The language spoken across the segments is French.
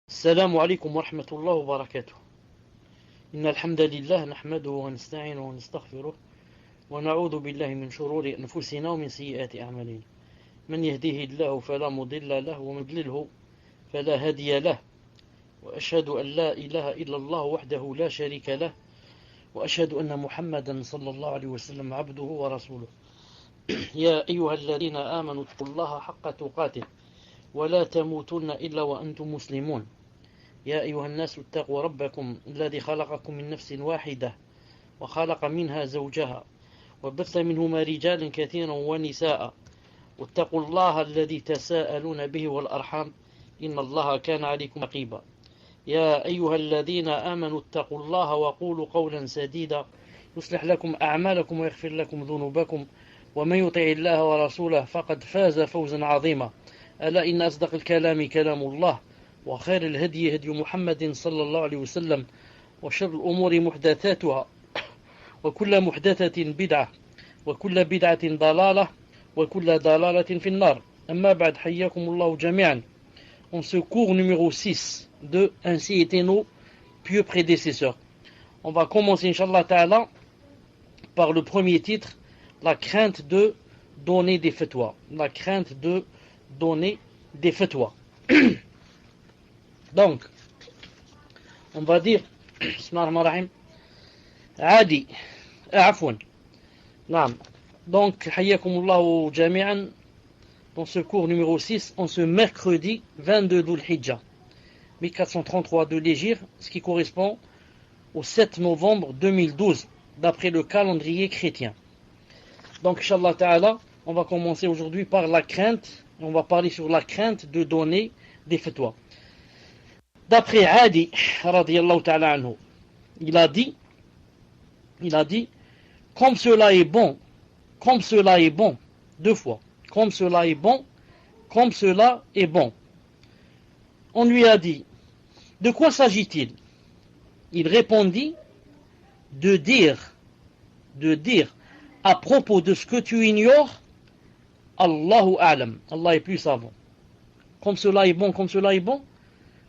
السلام عليكم ورحمة الله وبركاته. إن الحمد لله نحمده ونستعينه ونستغفره ونعوذ بالله من شرور أنفسنا ومن سيئات أعمالنا. من يهديه الله فلا مضل له ومن يضلله فلا هادي له، وأشهد أن لا إله إلا الله وحده لا شريك له، وأشهد أن محمدا صلى الله عليه وسلم عبده ورسوله. يا أيها الذين آمنوا اتقوا الله حق تقاته ولا تموتن إلا وأنتم مسلمون. يا أيها الناس اتقوا ربكم الذي خلقكم من نفس واحدة وخلق منها زوجها وبث منهما رجالا كثيرا ونساء، واتقوا الله الذي تساءلون به والأرحام إن الله كان عليكم رقيبا. يا أيها الذين آمنوا اتقوا الله وقولوا قولا سديدا يصلح لكم أعمالكم ويغفر لكم ذنوبكم، ومن يطع الله ورسوله فقد فاز فوزا عظيما. ألا إن أصدق الكلام كلام الله، وخير الهدي هدي محمد صلى الله عليه وسلم، وشر الأمور محدثاتها، وكل محدثة بدعة، وكل بدعة ضلالة، وكل ضلالة في النار. أما بعد، حياكم الله جميعا. On se cours numéro 6 de Ainsi étaient nos pieux prédécesseurs. On va commencer, Inch'Allah Ta'ala, par le premier titre, la crainte de donner des fatwas. La crainte de donner des fatwas. Donc, on va dire, Bismillahirrahmanirrahim, Adi, Afwan. Naam. Donc, Hayyakumullahu Jami'an, dans ce cours numéro 6, en ce mercredi 22 Dhul Hijjah, 1433 de l'Hégire, ce qui correspond au 7 novembre 2012, d'après le calendrier chrétien. Donc, Inch'Allah Ta'ala, on va commencer aujourd'hui par la crainte, on va parler sur la crainte de donner des fatwas. D'après Adi, radiyallahu ta'ala anhu, il a dit, comme cela est bon, deux fois, comme cela est bon. On lui a dit, de quoi s'agit-il? Il répondit, de dire, à propos de ce que tu ignores, Allahu a'lam, Allah est plus savant. Comme cela est bon.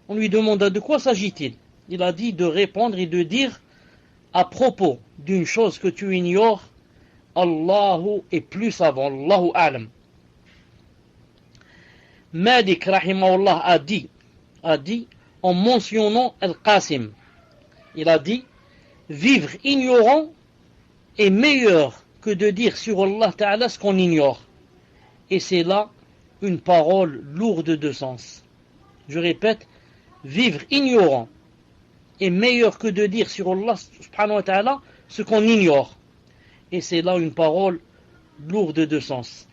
On lui demanda de quoi s'agit-il. Il a dit de répondre et de dire à propos d'une chose que tu ignores, Allahu est plus savant, Allahu a'lam. Malik rahimahullah a dit en mentionnant Al-Qasim, il a dit, vivre ignorant est meilleur que de dire sur Allah Ta'ala ce qu'on ignore. Et c'est là une parole lourde de sens. Je répète, vivre ignorant est meilleur que de dire sur Allah subhanahu wa ta'ala ce qu'on ignore. Et c'est là une parole lourde de sens.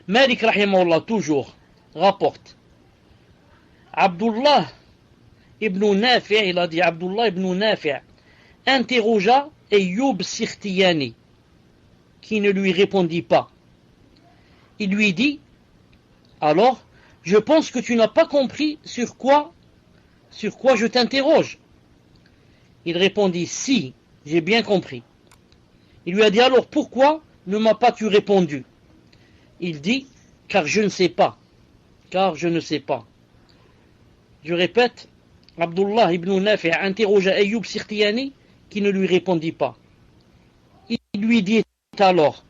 Malik rahimahullah toujours rapporte, Abdullah ibn Nafi', il a dit Abdullah ibn Nafi' interrogea Ayyub Sikhtiyani, qui ne lui répondit pas. Il lui dit, alors, je pense que tu n'as pas compris sur quoi je t'interroge. Il répondit, si, j'ai bien compris. Il lui a dit, alors pourquoi ne m'as pas tu répondu? Il dit, car je ne sais pas. Je répète, Abdullah ibn Nafi' interrogea Ayyub Sikhtiyani, qui ne lui répondit pas. Il lui dit alors,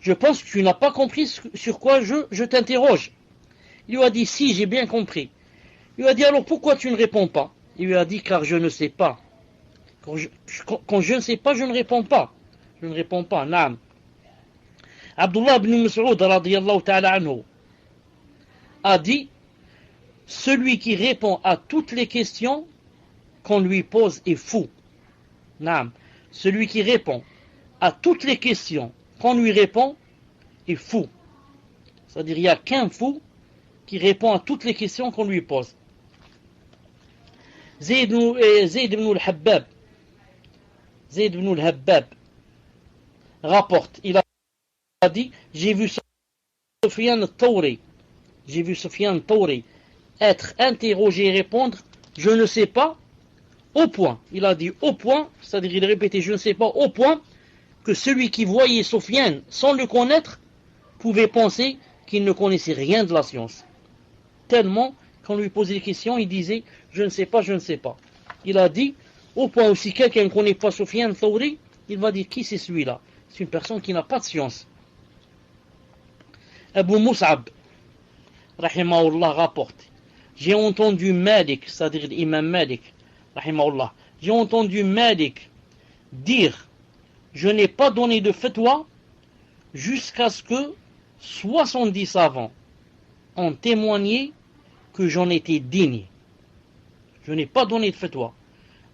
je pense que tu n'as pas compris sur quoi je t'interroge. Il lui a dit, si, j'ai bien compris. Il lui a dit, alors pourquoi tu ne réponds pas? Il lui a dit, car je ne sais pas. Quand je ne sais pas, je ne réponds pas. Naam. Abdullah ibn Mas'ud radiyallahu ta'ala anhu a dit, celui qui répond à toutes les questions qu'on lui pose est fou. Naam. Celui qui répond à toutes les questions qu'on lui répond est fou. C'est-à-dire, il n'y a qu'un fou qui répond à toutes les questions qu'on lui pose. Zayd ibn al-Habbab rapporte, il a dit, j'ai vu Sufyan al-Thawri être interrogé et répondre, je ne sais pas, au point. Il a dit au point, c'est-à-dire il répétait, je ne sais pas, au point que celui qui voyait Sufyan sans le connaître pouvait penser qu'il ne connaissait rien de la science. Tellement quand on lui posait des questions, il disait je ne sais pas, je ne sais pas. Il a dit, au point aussi quelqu'un ne connaît pas Sufyan Thawri, il va dire qui c'est celui-là? C'est une personne qui n'a pas de science. Abu Mus'ab, rahimahullah, rapporte, j'ai entendu Malik, c'est-à-dire l'imam Malik, rahimahullah, j'ai entendu Malik dire, je n'ai pas donné de fatwa jusqu'à ce que 70 savants ont témoigné que j'en étais digne. Je n'ai pas donné de fatwa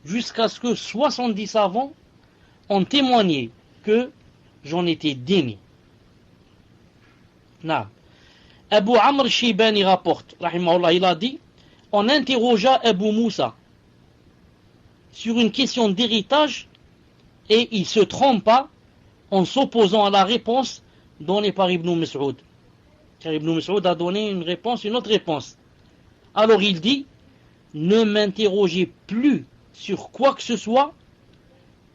jusqu'à ce que 70 savants ont témoigné que j'en étais digne. Non. Abu Amr Shibani rapporte, rahimahullah, il a dit, on interrogea Abu Moussa sur une question d'héritage et il se trompa en s'opposant à la réponse donnée par Ibn Mas'ud. Car Ibn Mas'ud a donné une autre réponse. Alors il dit, ne m'interrogez plus sur quoi que ce soit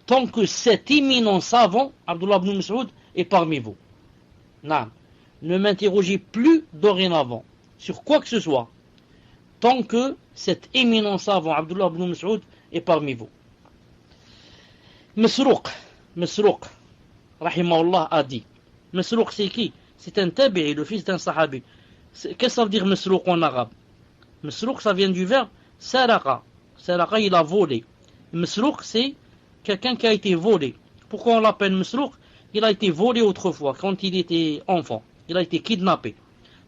tant que cet éminent savant, Abdullah ibn Mas'ud, est parmi vous. Non. Ne m'interrogez plus dorénavant sur quoi que ce soit tant que cet éminent savant, Abdullah ibn Mas'ud, est parmi vous. Masruq, rahimahullah, a dit. Masruq, c'est qui? C'est un tabi'i, le fils d'un sahabi. Qu'est-ce que ça veut dire Masruq en arabe? Masruq, ça vient du verbe saraqa. Saraqa, il a volé. Masruq, c'est quelqu'un qui a été volé. Pourquoi on l'appelle Masruq? Il a été volé autrefois, quand il était enfant. Il a été kidnappé.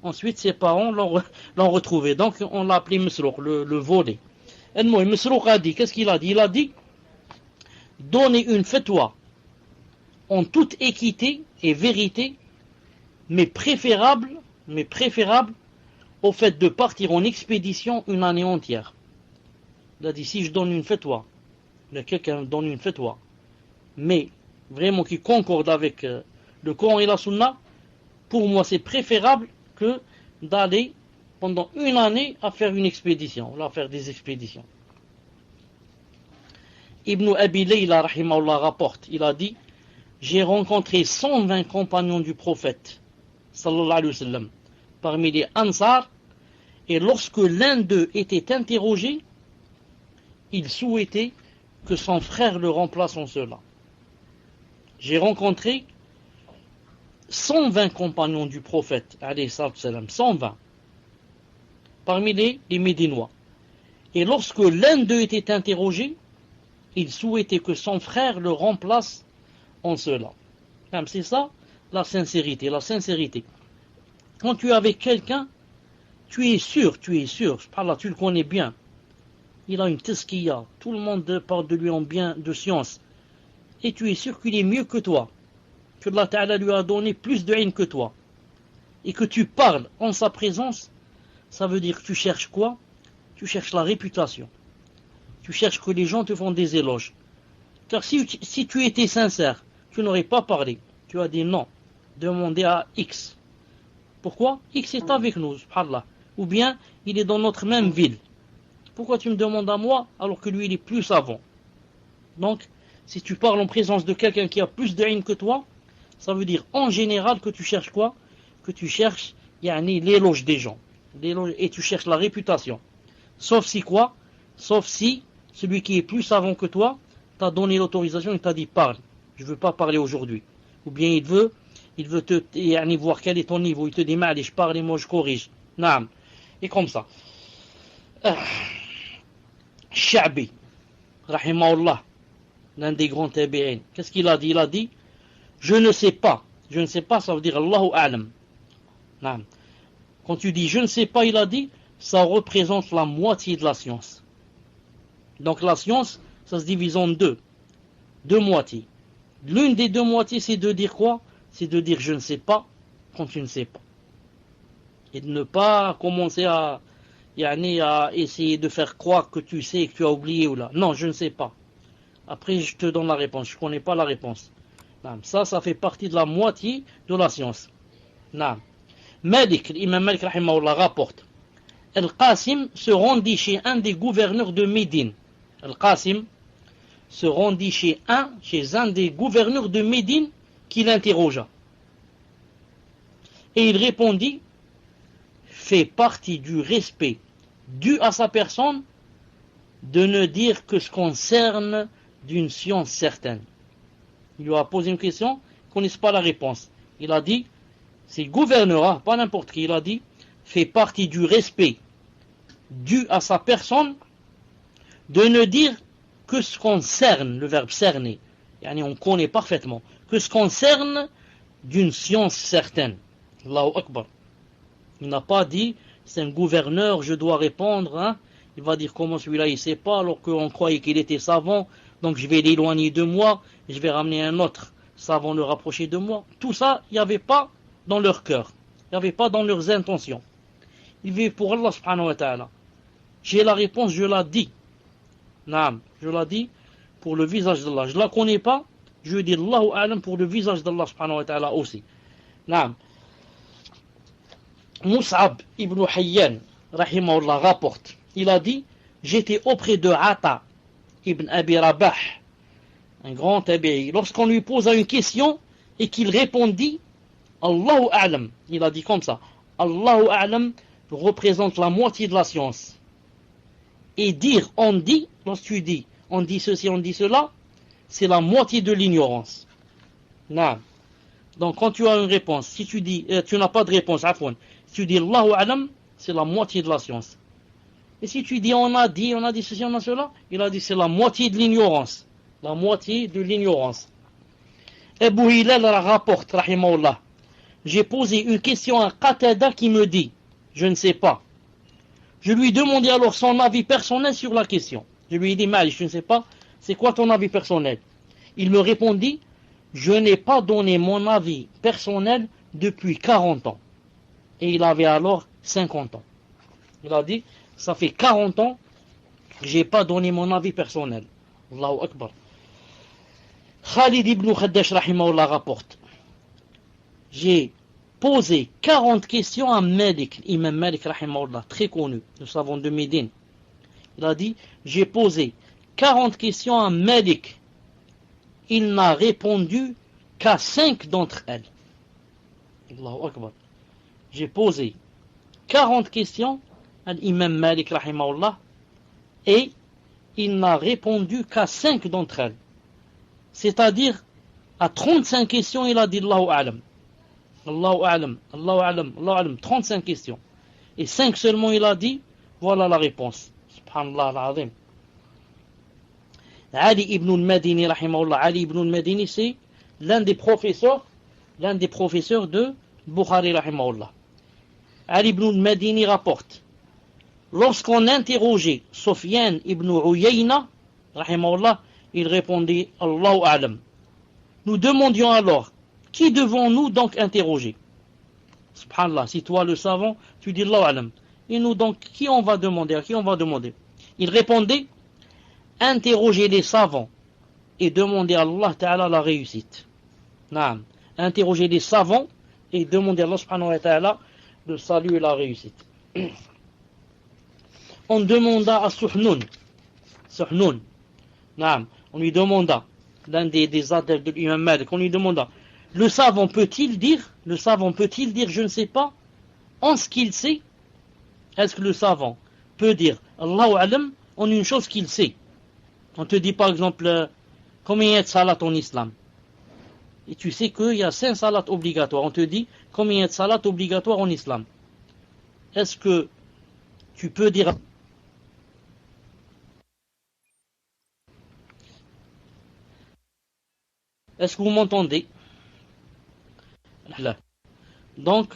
Ensuite, ses parents l'ont retrouvé. Donc, on l'a appelé Masruq, le volé. Et moi, Masruq a dit, qu'est-ce qu'il a dit? Il a dit, donner une fatwa en toute équité et vérité, mais préférable au fait de partir en expédition une année entière. Il a dit, si je donne une fatwa, quelqu'un donne une fatwa, mais vraiment qui concorde avec le Coran et la Sunna, pour moi c'est préférable que d'aller pendant une année à faire une expédition, à faire des expéditions. Ibn Abi Layla rahimahullah rapporte, il a dit, j'ai rencontré 120 compagnons du prophète sallallahu alayhi wa sallam parmi les Ansar, et lorsque l'un d'eux était interrogé, il souhaitait que son frère le remplace en cela. J'ai rencontré 120 compagnons du prophète, alayhi salam, 120, parmi les Médinois. Et lorsque l'un d'eux était interrogé, il souhaitait que son frère le remplace en cela. C'est ça, la sincérité. Quand tu es avec quelqu'un, tu es sûr, par là, tu le connais bien. Il a une tazkiya, tout le monde parle de lui en bien de science. Et tu es sûr qu'il est mieux que toi, que Allah Ta'ala lui a donné plus de haine que toi. Et que tu parles en sa présence, ça veut dire que tu cherches quoi? Tu cherches la réputation. Tu cherches que les gens te font des éloges. Car si tu étais sincère, tu n'aurais pas parlé. Tu as dit non, demandez à X. Pourquoi? X est avec nous, subhanallah. Ou bien, il est dans notre même ville. Pourquoi tu me demandes à moi alors que lui il est plus savant? Donc, si tu parles en présence de quelqu'un qui a plus de haine que toi, ça veut dire en général que tu cherches quoi? Que tu cherches l'éloge des gens. Et tu cherches la réputation. Sauf si quoi? Sauf si celui qui est plus savant que toi t'a donné l'autorisation et t'a dit parle. Je ne veux pas parler aujourd'hui. Ou bien il veut te voir quel est ton niveau. Il te dit mal, je parle et moi je corrige. Naam. Et comme ça. Sha'bi, rahimahullah, l'un des grands tabi'in, qu'est-ce qu'il a dit? Il a dit, je ne sais pas, ça veut dire Allahu a'lam. Quand tu dis je ne sais pas, il a dit, ça représente la moitié de la science. Donc la science, ça se divise en deux moitiés. L'une des deux moitiés, c'est de dire quoi? C'est de dire je ne sais pas quand tu ne sais pas. Et de ne pas commencer à essayer de faire croire que tu sais et que tu as oublié ou là. Non, je ne sais pas. Après, je te donne la réponse. Je ne connais pas la réponse. Ça fait partie de la moitié de la science. L'imam Malik rahimahullah rapporte. Al-Qasim se rendit chez un des gouverneurs de Médine. Al-Qasim se rendit chez un des gouverneurs de Médine qui l'interrogea. Et il répondit, fait partie du respect dû à sa personne de ne dire que ce concerne d'une science certaine. Il lui a posé une question, il ne connaît pas la réponse. Il a dit, c'est le gouverneur, pas n'importe qui, il a dit, fait partie du respect dû à sa personne de ne dire que ce concerne, le verbe cerner, on connaît parfaitement, que ce concerne d'une science certaine. Allahu Akbar. Il n'a pas dit, c'est un gouverneur, je dois répondre, hein. Il va dire comment celui-là il ne sait pas, alors qu'on croyait qu'il était savant, donc je vais l'éloigner de moi, je vais ramener un autre savant le rapprocher de moi. Tout ça, il n'y avait pas dans leur cœur, il n'y avait pas dans leurs intentions. Ils vivent pour Allah subhanahu wa ta'ala. J'ai la réponse, je la dis. Naam, je la dis pour le visage d'Allah. Je ne la connais pas, je dis Allahu a'lam pour le visage d'Allah subhanahu wa ta'ala aussi. Naam. Mus'ab ibn Hayyan, rahimahullah, rapporte. Il a dit, j'étais auprès de Ata ibn Abi Rabah, un grand tabi'i. Lorsqu'on lui posa une question et qu'il répondit, Allahu a'lam, il a dit comme ça, Allahu a'lam représente la moitié de la science. Et dire on dit, lorsque tu dis on dit ceci, on dit cela, c'est la moitié de l'ignorance. Non. Donc quand tu as une réponse, si tu dis, tu n'as pas de réponse, afwan, si tu dis Allahu a'lam, c'est la moitié de la science. Et si tu dis on a dit ceci, on a cela, il a dit c'est la moitié de l'ignorance. La moitié de l'ignorance. Abu Hilal rapporte, rahimahullah, j'ai posé une question à Qatada qui me dit, je ne sais pas. Je lui ai demandé alors son avis personnel sur la question. Je lui ai dit, Mali, je ne sais pas, c'est quoi ton avis personnel? Il me répondit, je n'ai pas donné mon avis personnel depuis 40 ans. Et il avait alors 50 ans. Il a dit, ça fait 40 ans que je n'ai pas donné mon avis personnel. Allahu Akbar. Khalid ibn Khaddash rahimahullah rapporte, j'ai posé 40 questions à Malik, Imam Malik rahimahullah, très connu, nous savons de Médine. Il a dit, j'ai posé 40 questions à Malik. Il n'a répondu qu'à 5 d'entre elles. Allahu Akbar. J'ai posé 40 questions à l'imam Malik rahimahullah et il n'a répondu qu'à 5 d'entre elles. C'est-à-dire, à 35 questions, il a dit Allahu a'lam. Allahu a'lam, Allahu a'lam, Allahu a'lam, 35 questions. Et 5 seulement, il a dit, voilà la réponse. Subhanallah al-azim. Ali ibn al-Madini, rahimahullah, Ali ibn al-Madini, c'est l'un des professeurs de Bukhari, rahimahullah. Ali ibn al-Madini rapporte, lorsqu'on interrogeait Sufyan ibn Uyayna, rahimahullah, il répondit Allahu a'lam. Nous demandions alors, qui devons-nous donc interroger? Subhanallah, si toi le savant, tu dis Allahu a'lam. Et nous donc, qui on va demander? À qui on va demander? Il répondait, interroger les savants et demander à Allah Ta'ala la réussite. Naam. Interroger les savants et demander à Allah subhanahu wa ta'ala le salut et la réussite. On demanda à Suhnun. Naam. On lui demanda, l'un des adeptes de l'imam Malik, on lui demanda, le savant peut-il dire, je ne sais pas, en ce qu'il sait? Est-ce que le savant peut dire, Allahu a'lam, en une chose qu'il sait? On te dit par exemple, combien il y a de salat en islam? Et tu sais qu'il y a 5 salats obligatoires. On te dit, combien il y a de salat obligatoires en islam? Est-ce que tu peux dire... Est-ce que vous m'entendez? Là. Donc,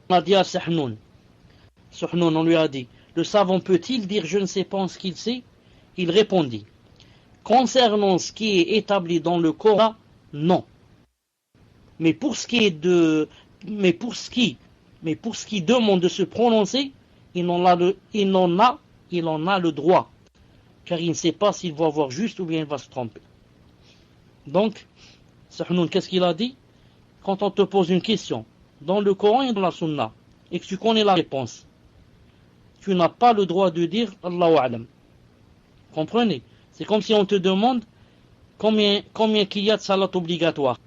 on a dit à Suhnun, on lui a dit, le savant peut-il dire je ne sais pas ce qu'il sait? Il répondit, concernant ce qui est établi dans le Coran, non. Mais pour ce qui demande de se prononcer, il en a le droit, car il ne sait pas s'il va voir juste ou bien il va se tromper. Donc, Suhnun, qu'est-ce qu'il a dit? Quand on te pose une question dans le Coran et dans la Sunna, et que tu connais la réponse, tu n'as pas le droit de dire Allahu a'lam. Comprenez? C'est comme si on te demande combien qu'il y a de salat obligatoire.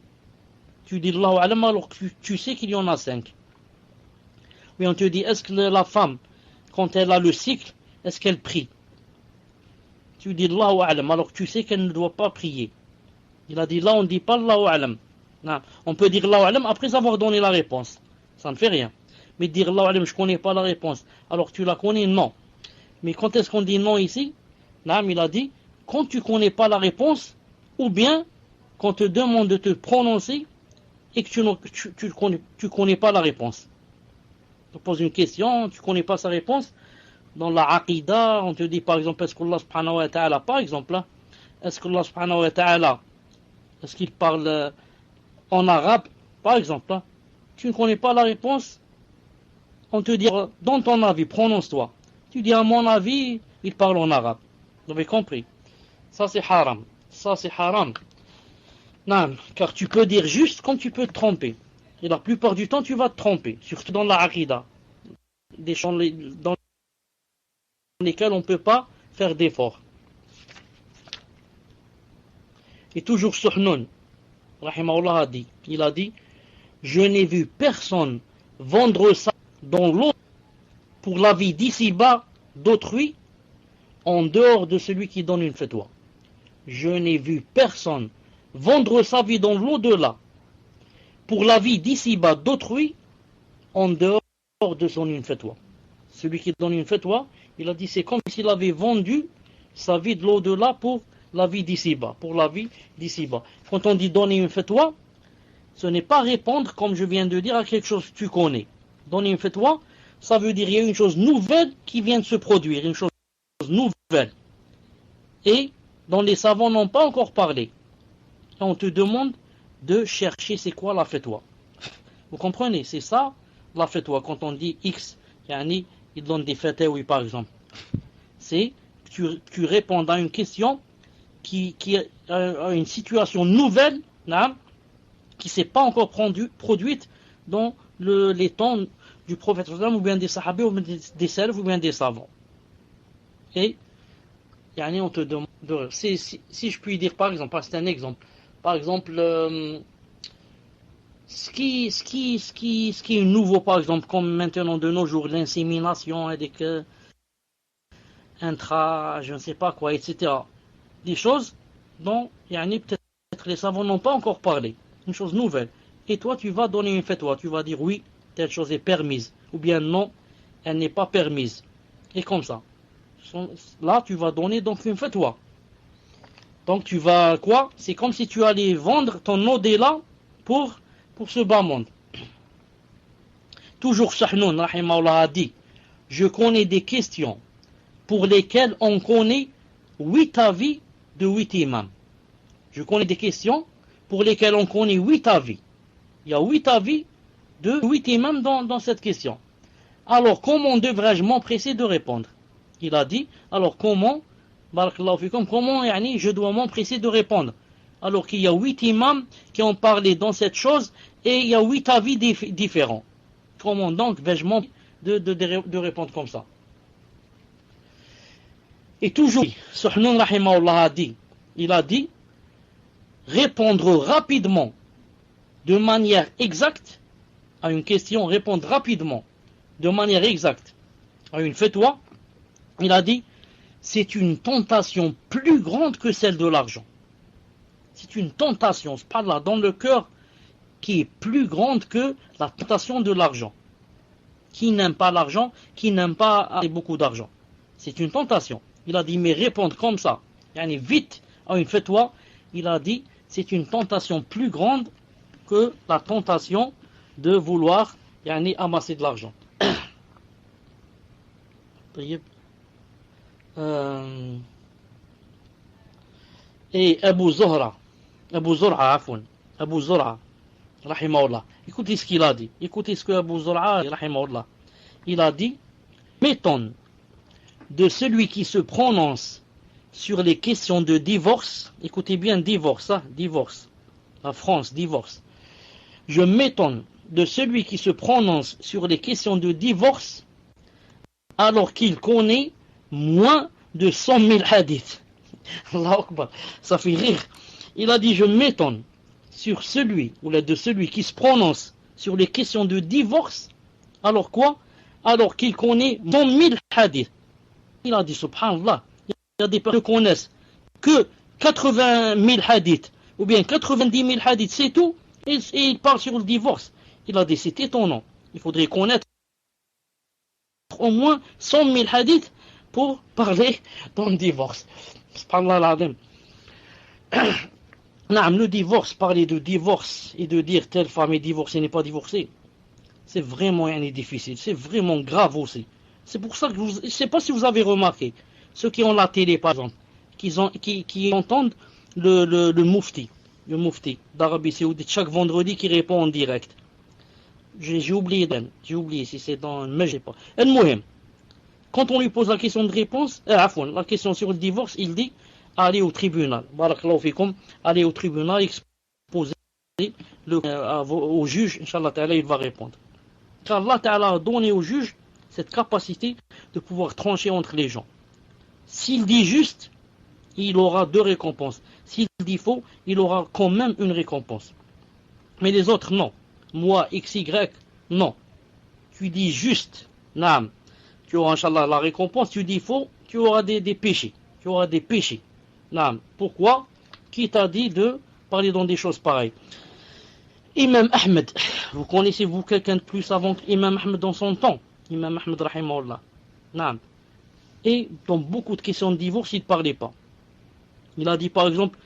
Tu dis Allahu a'lam alors que tu sais qu'il y en a 5. Oui, on te dit, est-ce que la femme, quand elle a le cycle, est-ce qu'elle prie? Tu dis Allahu A'lam, alors que tu sais qu'elle ne doit pas prier. Il a dit là, on ne dit pas Allahu A'lam. Non, on peut dire Allahu A'lam après avoir donné la réponse. Ça ne fait rien. Mais dire Allahu A'lam, je ne connais pas la réponse, alors que tu la connais, non. Mais quand est-ce qu'on dit non ici? Là, il a dit, quand tu ne connais pas la réponse, ou bien quand on te demande de te prononcer et que tu ne connais pas la réponse. On te pose une question, tu ne connais pas sa réponse. Dans la Aqidah, on te dit par exemple, est-ce qu'Allah subhanahu wa ta'ala, par exemple, là, est-ce qu'Allah subhanahu wa ta'ala, est-ce qu'il parle en arabe, par exemple, là, tu ne connais pas la réponse, on te dit, dans ton avis, prononce-toi. Tu dis, à mon avis, il parle en arabe. Vous avez compris? Ça c'est haram. Ça c'est haram. Non, car tu peux dire juste comme tu peux te tromper. Et la plupart du temps, tu vas te tromper, surtout dans la Aqidah. Des champs dans lesquels on ne peut pas faire d'efforts. Et toujours Suhnun, rahimahullah a dit, il a dit, je n'ai vu personne vendre ça dans l'eau pour la vie d'ici-bas d'autrui en dehors de celui qui donne une fatwa. Je n'ai vu personne vendre sa vie dans l'au-delà pour la vie d'ici-bas d'autrui en dehors de son une fatwa. Celui qui donne une fatwa, il a dit c'est comme s'il avait vendu sa vie de l'au-delà pour la vie d'ici-bas, pour la vie d'ici-bas. Quand on dit donner une fatwa, ce n'est pas répondre, comme je viens de dire, à quelque chose que tu connais. Donner une fatwa, ça veut dire qu'il y a une chose nouvelle qui vient de se produire, une chose nouvelle. Et dont les savants n'ont pas encore parlé. Et on te demande de chercher c'est quoi la fatwa. Vous comprenez? C'est ça la fatwa. Quand on dit X, il donne des fatwas par exemple. C'est que tu réponds à une question qui a une situation nouvelle, qui ne s'est pas encore produite dans les temps du prophète ou bien des sahabis ou bien des salafs ou bien des savants. Et on te demande si je puis dire par exemple, c'est un exemple. Par exemple, ce qui est nouveau par exemple, comme maintenant de nos jours, l'insémination avec intra, je ne sais pas quoi, etc. Des choses dont peut-être les savants n'ont pas encore parlé. Une chose nouvelle. Et toi, tu vas donner une fatwa. Tu vas dire oui, telle chose est permise. Ou bien non, elle n'est pas permise. Et comme ça. Là, tu vas donner donc une fatwa. Donc tu vas quoi? C'est comme si tu allais vendre ton au-delà pour ce bas monde. Toujours Sahnun, rahimahullah, a dit, je connais des questions pour lesquelles on connaît 8 avis de 8 imams. Je connais des questions pour lesquelles on connaît 8 avis. Il y a 8 avis de 8 imams dans cette question. Alors comment devrais-je m'empresser de répondre? Il a dit, alors comment je dois m'empresser de répondre? Alors qu'il y a 8 imams qui ont parlé dans cette chose et il y a 8 avis différents. Comment donc vais-je m'empresser de répondre comme ça? Et toujours, Suhnun rahimahullah a dit, il a dit, répondre rapidement, de manière exacte, à une question, répondre rapidement, de manière exacte, à une fatwa, il a dit, c'est une tentation plus grande que celle de l'argent. C'est une tentation, c'est pas là, dans le cœur, qui est plus grande que la tentation de l'argent. Qui n'aime pas l'argent, qui n'aime pas avoir beaucoup d'argent. C'est une tentation. Il a dit, mais répondre comme ça, vite à une fatwa, il a dit, c'est une tentation plus grande que la tentation de vouloir amasser de l'argent. Et Abu Zur'a, rahimahullah, écoutez ce qu'il a dit. Écoutez ce que Abu Zur'a, rahimahullah, il a dit, m'étonne de celui qui se prononce sur les questions de divorce. Écoutez bien, divorce, la France, divorce. Je m'étonne de celui qui se prononce sur les questions de divorce alors qu'il connaît moins de 100 000 hadiths. Allahu Akbar, ça fait rire. Il a dit, je m'étonne sur celui qui se prononce sur les questions de divorce, alors quoi? alors qu'il connaît 100 000 hadiths. Il a dit, subhanallah, il y a des personnes qui ne connaissent que 80 000 hadiths, ou bien 90 000 hadiths, c'est tout, et il parle sur le divorce. Il a dit, c'est étonnant. Il faudrait connaître au moins 100 000 hadiths pour parler dans le divorce. Subhanallah l'azim. Le divorce, parler de divorce et de dire telle femme est divorcée, n'est pas divorcée, c'est vraiment difficile, c'est vraiment grave aussi. C'est pour ça que je ne sais pas si vous avez remarqué, ceux qui ont la télé par exemple, qui entendent le mufti d'Arabie Saoudite chaque vendredi qui répond en direct. J'ai oublié si c'est dans... mais je sais pas. Quand on lui pose la question de réponse, la question sur le divorce, il dit aller au tribunal. Barakallahu fikum, aller au tribunal, exposer au juge, Inch'Allah Ta'ala, il va répondre. Car Allah Ta'ala a donné au juge cette capacité de pouvoir trancher entre les gens. S'il dit juste, il aura 2 récompenses. S'il dit faux, il aura quand même une récompense. Mais les autres, non. Moi, XY, non. Tu dis juste, naam, tu auras, Inch'Allah, la récompense. Tu dis faux, tu auras des péchés. Tu auras des péchés. Naam. Pourquoi? Qui t'a dit de parler dans des choses pareilles? Imam Ahmed, vous connaissez-vous quelqu'un de plus avant qu'Imam Ahmed dans son temps? Imam Ahmed rahimahullah. Naam. Et dans beaucoup de questions de divorce, il ne parlait pas. Il a dit par exemple,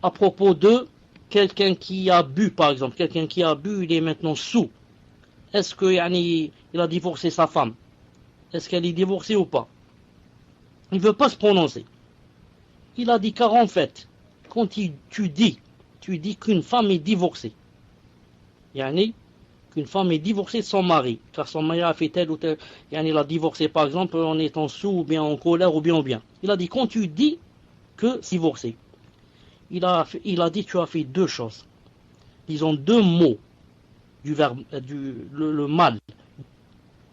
à propos de quelqu'un qui a bu, par exemple, quelqu'un qui a bu, il est maintenant sous. Est-ce qu'il a divorcé sa femme? Est-ce qu'elle est divorcée ou pas? Il ne veut pas se prononcer. Il a dit car en fait, quand tu dis qu'une femme est divorcée, qu'une femme est divorcée de son mari, car son mari a fait tel ou tel, il a divorcé par exemple en étant sous, ou bien en colère, ou bien. Il a dit quand tu dis que c'est divorcé, il a dit tu as fait 2 choses. Disons 2 mots du verbe, le mal.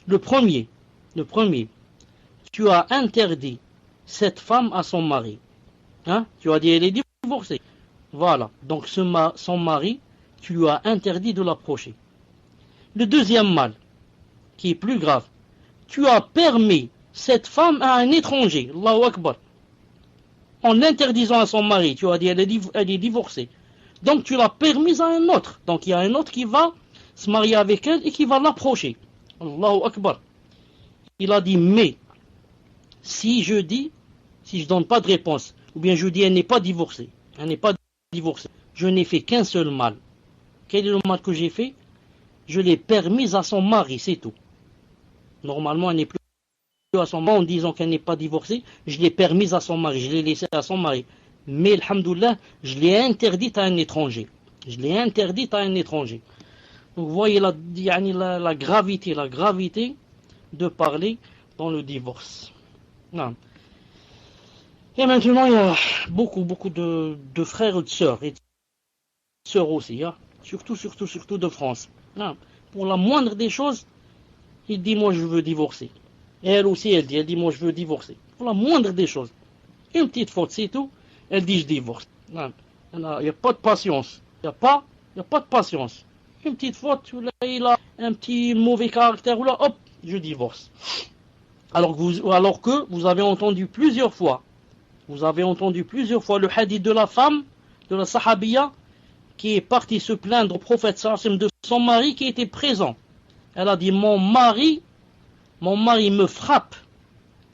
Le premier, tu as interdit cette femme à son mari. Tu as dit elle est divorcée. Voilà, donc son mari, tu lui as interdit de l'approcher. Le deuxième mal, qui est plus grave, tu as permis cette femme à un étranger, Allahu Akbar. En l'interdisant à son mari, tu as dit elle est divorcée. Donc tu l'as permise à un autre. Donc il y a un autre qui va se marier avec elle et qui va l'approcher. Allahu Akbar. Il a dit, mais si je donne pas de réponse, ou bien je dis elle n'est pas divorcée, je n'ai fait qu'un seul mal. Quel est le mal que j'ai fait? Je l'ai permise à son mari, c'est tout. Normalement, elle n'est plus à son mari en disant qu'elle n'est pas divorcée. Je l'ai permise à son mari, je l'ai laissée à son mari. Mais, alhamdoulilah, je l'ai interdite à un étranger. Donc, vous voyez la gravité de parler dans le divorce. Non. Et maintenant, il y a beaucoup de frères et de sœurs aussi, surtout de France. Non. Pour la moindre des choses, il dit moi je veux divorcer. Et elle aussi, elle dit moi je veux divorcer. Pour la moindre des choses. Une petite faute, c'est tout. Elle dit je divorce. Non. Il n'y a pas de patience. Il n'y a pas de patience. Une petite faute, il a un petit mauvais caractère, là, hop, je divorce. Alors que vous avez entendu plusieurs fois le hadith de la femme, de la sahabiya, qui est partie se plaindre au prophète sallam de son mari qui était présent. Elle a dit, mon mari me frappe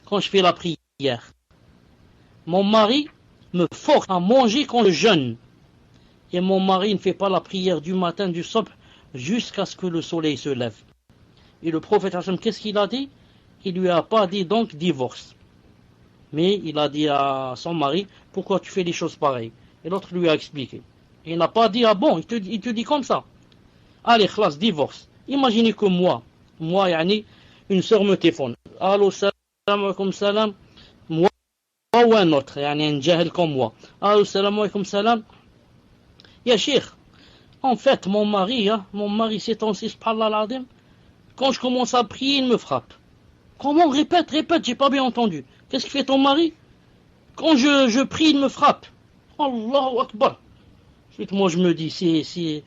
quand je fais la prière. Mon mari me force à manger quand je jeûne. Et mon mari ne fait pas la prière du matin du subh jusqu'à ce que le soleil se lève. Et le prophète sallam, qu'est-ce qu'il a dit? Il lui a pas dit donc divorce. Mais il a dit à son mari, pourquoi tu fais des choses pareilles? Et l'autre lui a expliqué. Et il n'a pas dit, ah bon, il te dit comme ça. Allez, khlas, divorce. Imaginez que moi, une sœur me téléphone. Allô, salam alaikum salam. Moi ou un autre, un jahil comme moi. Allô, salam alaikum salam. Ya cheikh, en fait, mon mari, c'est ainsi, subhanallah al-azim. Quand je commence à prier, il me frappe. Comment? Répète, j'ai pas bien entendu. Qu'est-ce qu'il fait ton mari? Quand je prie, il me frappe. Allahu Akbar. Moi, je me dis, c'est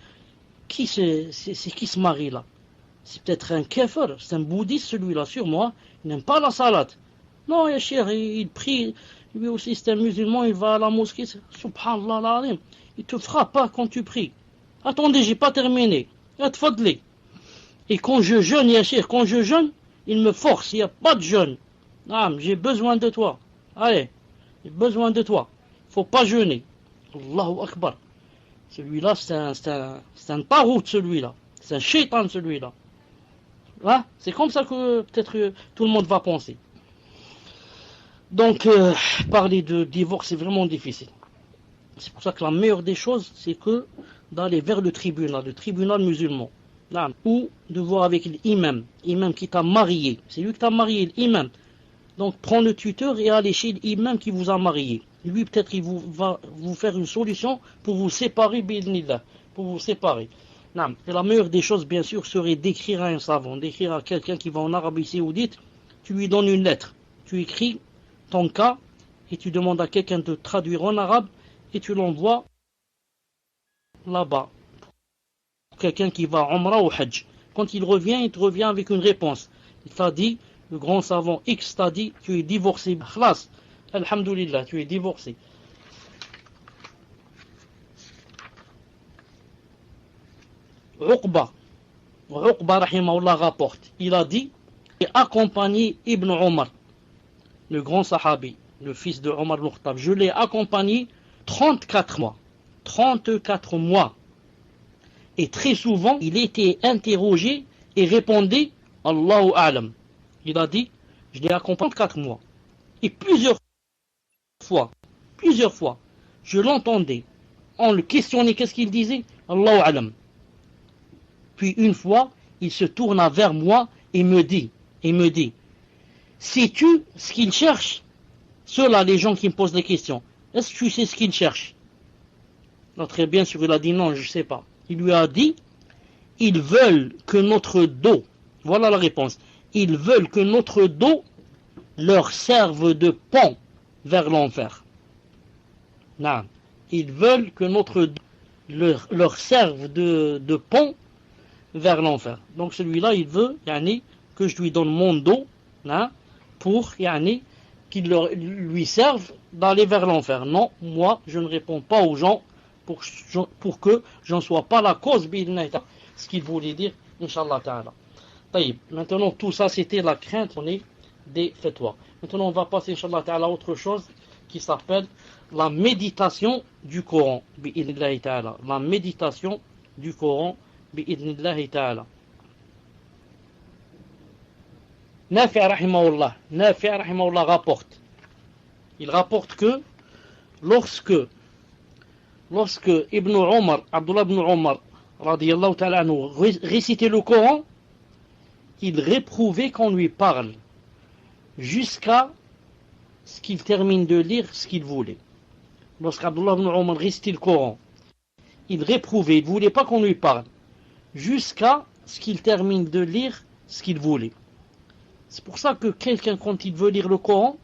qui ce mari-là? C'est peut-être un kafir, c'est un bouddhiste celui-là, sur moi, il n'aime pas la salade. Non, ya cher, il prie, lui aussi c'est un musulman, il va à la mosquée, subhanallah l'azim, il te frappe pas quand tu pries. Attendez, j'ai pas terminé. Tfadli. Et quand je jeûne, ya cher, quand je jeûne, il me force, il n'y a pas de jeûne. Ah, j'ai besoin de toi. Allez, j'ai besoin de toi. Faut pas jeûner. Allahu Akbar. Celui-là, c'est un tarout, celui-là. C'est un shaitan, celui-là. Hein? C'est comme ça que peut-être tout le monde va penser. Donc, parler de divorce, c'est vraiment difficile. C'est pour ça que la meilleure des choses, c'est que d'aller vers le tribunal musulman. Là, ou de voir avec l'imam qui t'a marié. C'est lui qui t'a marié, l'imam. Donc, prends le tuteur et allez chez l'imam qui vous a marié. Lui, peut-être, il va vous faire une solution pour vous séparer, bi'idhnillah, pour vous séparer. Non. Et la meilleure des choses, bien sûr, serait d'écrire à un savant, d'écrire à quelqu'un qui va en Arabie Saoudite. Tu lui donnes une lettre. Tu écris ton cas et tu demandes à quelqu'un de traduire en arabe et tu l'envoies là-bas. Quelqu'un qui va Umrah ou Hajj. Quand il te revient avec une réponse. Il t'a dit, le grand savant X t'a dit, tu es divorcé. Khlas. Alhamdulillah, tu es divorcé. Uqba rahimahullah rapporte. Il a dit, j'ai accompagné Ibn Omar, le grand sahabi, le fils de Omar ibn Khattab. Je l'ai accompagné 34 mois. 34 mois. Et très souvent, il était interrogé et répondait Allahu A'lam. Il a dit, je l'ai accompagné 4 mois. Et plusieurs fois, je l'entendais. On le questionnait, qu'est-ce qu'il disait? Allahu A'lam. Puis une fois, il se tourna vers moi et me dit, sais-tu ce qu'il cherche? Ceux-là, les gens qui me posent des questions. Est-ce que tu sais ce qu'ils cherchent? Non, très bien sûr, il a dit non, je ne sais pas. Il lui a dit, ils veulent que notre dos, voilà la réponse, ils veulent que notre dos leur serve de pont vers l'enfer. Non, ils veulent que notre dos leur serve de pont vers l'enfer. Donc celui-là, il veut que je lui donne mon dos pour qu'il lui serve d'aller vers l'enfer. Non, moi, je ne réponds pas aux gens pour que j'en sois pas la cause, ce qu'il voulait dire, Inch'Allah Ta'ala. Maintenant, tout ça, c'était la crainte des fatwas. Maintenant, on va passer, Inch'Allah Ta'ala, à autre chose qui s'appelle la méditation du Coran, bi'idhnillahi ta'ala. La méditation du Coran, bi'idhnillahi ta'ala. Nafi' rahimahullah rapporte. Il rapporte que lorsque Ibn Omar, Abdullah ibn Omar, radiyallahu ta'ala anhu, récitait le Coran, il réprouvait qu'on lui parle jusqu'à ce qu'il termine de lire ce qu'il voulait. Lorsqu'Abdullah ibn Omar récitait le Coran, il réprouvait, il ne voulait pas qu'on lui parle jusqu'à ce qu'il termine de lire ce qu'il voulait. C'est pour ça que quelqu'un, quand il veut lire le Coran,